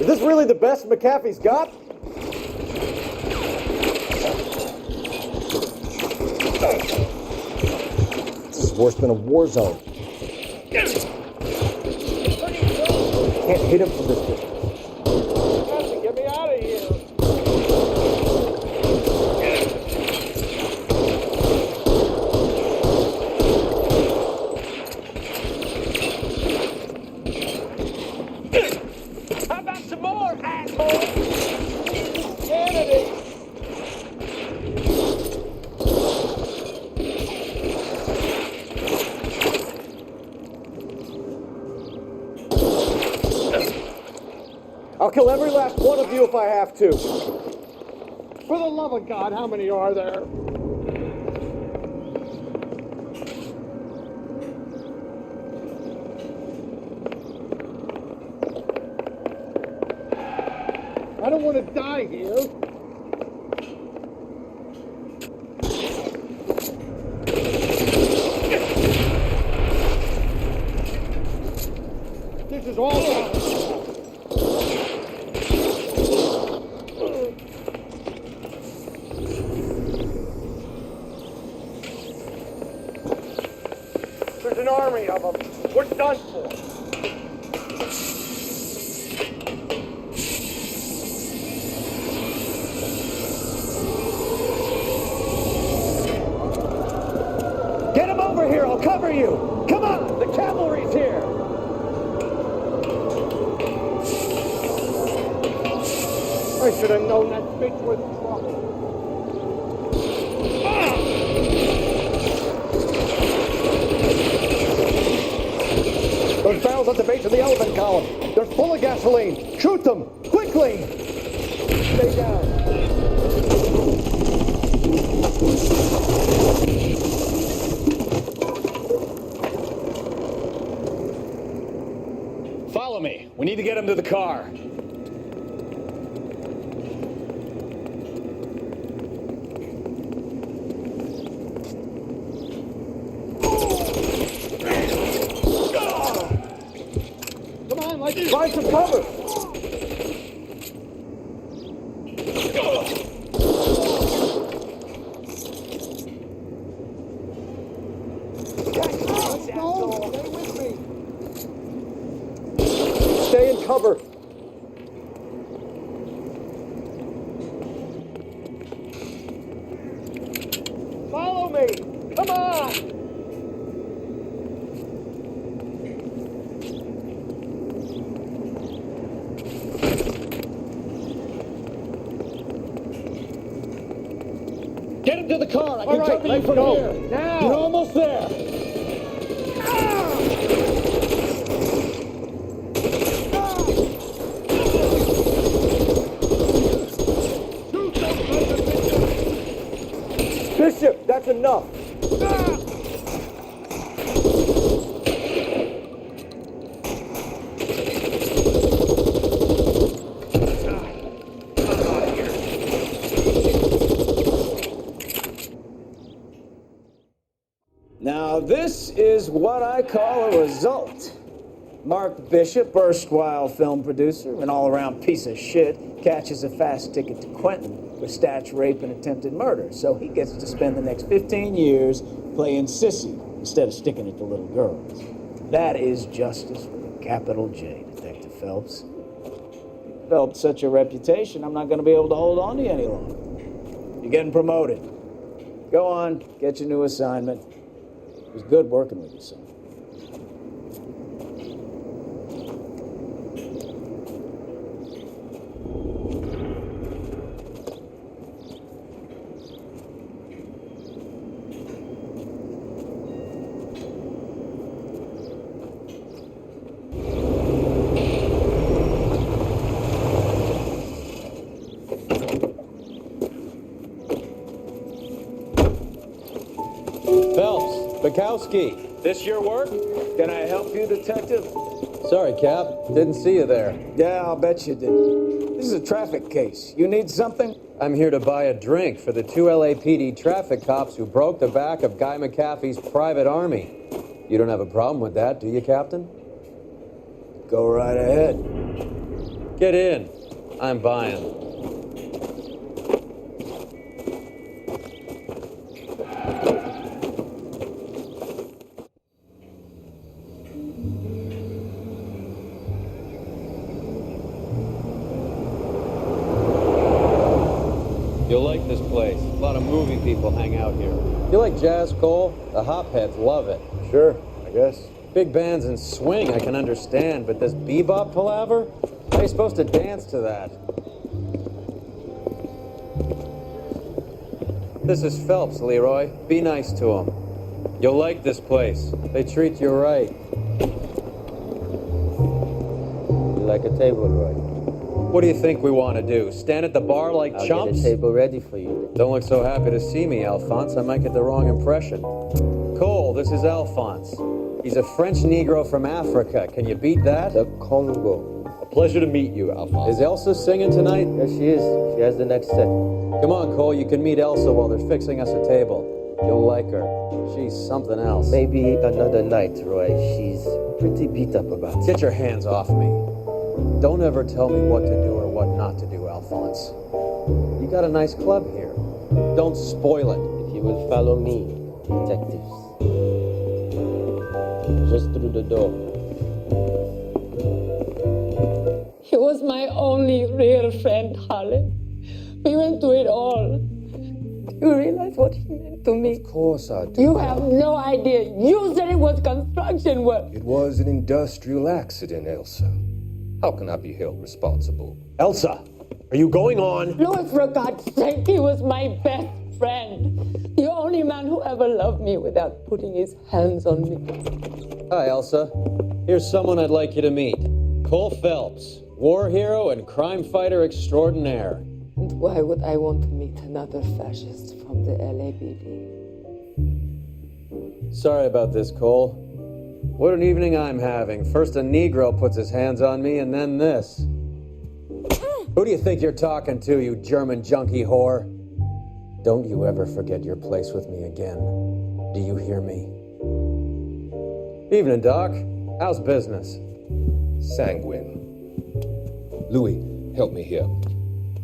Is this really the best McAfee's got? This is worse than a war zone. Can't hit him from this distance.
Get me out of here. How about some more, asshole? Kennedy!
I'll kill every last one of you if I have to.
For the love of God, how many are there? I don't want to die here. This is all wrong. There's an army of them.
We're done for.
Get him over here, I'll cover you! Come on, the cavalry's here!
I should have known that bitch was trouble.
Those barrels at the base of the elephant column. They're full of gasoline. Shoot them! Quickly! Stay down.
Follow me. We need to get him to the car.
Find some cover! Stay in cover. Follow me! Come on!
Get him to the car. I
All
can
right,
cover you
let's
from
go.
here.
Now.
You're almost there.
Bishop, that's enough.
Now, this is what I call a result. Mark Bishop, erstwhile film producer, an all-around piece of shit, catches a fast ticket to Quentin for statch rape and attempted murder, so he gets to spend the next 15 years playing sissy instead of sticking it to little girls. That is justice with a capital J, Detective Phelps. Developed such a reputation, I'm not going to be able to hold on to you any longer. You're getting promoted. Go on, get your new assignment. It was good working with you, son.
Phelps, Bukowski, this your work?
Can I help you, Detective?
Sorry, Cap. Didn't see you there.
Yeah, I'll bet you did. This is a traffic case. You need something?
I'm here to buy a drink for the 2 LAPD traffic cops who broke the back of Guy McAfee's private army. You don't have a problem with that, do you, Captain?
Go right ahead.
Get in. I'm buying. You'll like this place. A lot of movie people hang out here. You like jazz, Cole? The hopheads love it.
Sure, I guess.
Big bands and swing I can understand, but this bebop palaver? How are you supposed to dance to that? This is Phelps, Leroy. Be nice to him. You'll like this place. They treat you right.
You like a table, Roy?
What do you think we want to do? Stand at the bar like
I'll
chumps?
get a table ready for you.
Don't look so happy to see me, Alphonse. I might get the wrong impression. Cole, this is Alphonse. He's a French Negro from Africa. Can you beat that?
The Congo.
A pleasure to meet you, Alphonse. Is Elsa singing tonight?
Yes, she is. She has the next set.
Come on, Cole. You can meet Elsa while they're fixing us a table. You'll like her. She's something else.
Maybe another night, Roy. She's pretty beat up about it.
Get your hands off me. Don't ever tell me what to do or what not to do, Alphonse. You got a nice club here. Don't spoil it.
If you will follow me, detectives.
just through the door.
He was my only real friend, Harlan. We went through it all. Do you realize what he meant to me?
Of course I do.
You have no idea. You said it was construction work.
It was an industrial accident, Elsa. How can I be held responsible?
Elsa, are you going on?
Louis, for God's sake, he was my best friend. The only man who ever loved me without putting his hands on me.
Hi, Elsa. Here's someone I'd like you to meet. Cole Phelps, war hero and crime fighter extraordinaire.
And why would I want to meet another fascist from the LAPD?
Sorry about this, Cole. What an evening I'm having. First a Negro puts his hands on me, and then this. Who do you think you're talking to, you German junkie whore? Don't you ever forget your place with me again. Do you hear me? Evening, Doc. How's business?
Sanguine. Louis, help me here.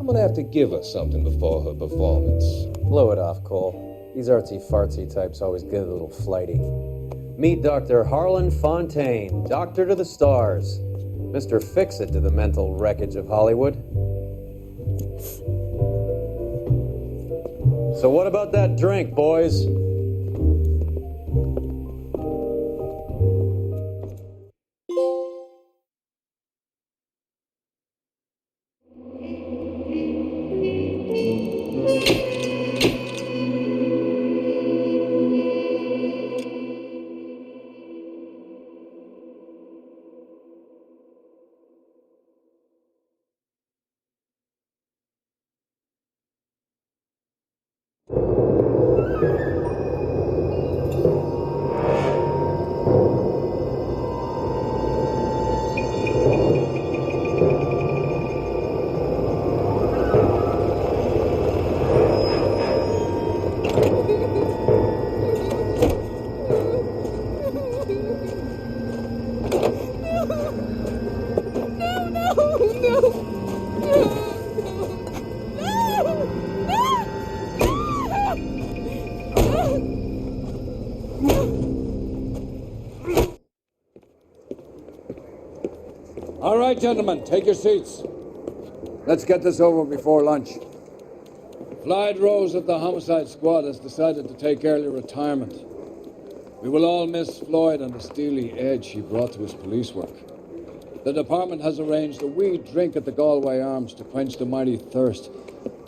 I'm gonna have to give her something before her performance.
Blow it off, Cole. These artsy-fartsy types always get a little flighty. Meet Dr. Harlan Fontaine, doctor to the stars. Mr. Fix-It to the mental wreckage of Hollywood. So what about that drink, boys?
All right, gentlemen, take your seats. Let's get this over before lunch. Clyde Rose at the homicide squad has decided to take early retirement. We will all miss Floyd and the steely edge he brought to his police work. The department has arranged a wee drink at the Galway Arms to quench the mighty thirst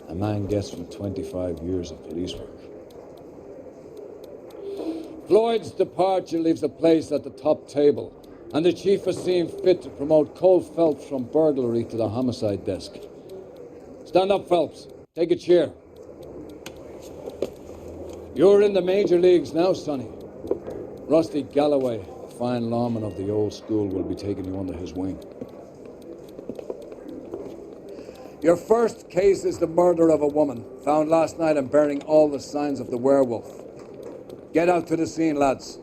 a man gets from 25 years of police work. Floyd's departure leaves the place at the top table, and the chief has seen fit to promote Cole Phelps from burglary to the homicide desk. Stand up, Phelps. Take a chair. You're in the major leagues now, Sonny. Rusty Galloway, a fine lawman of the old school, will be taking you under his wing. Your first case is the murder of a woman, found last night and bearing all the signs of the werewolf. Get out to the scene, lads.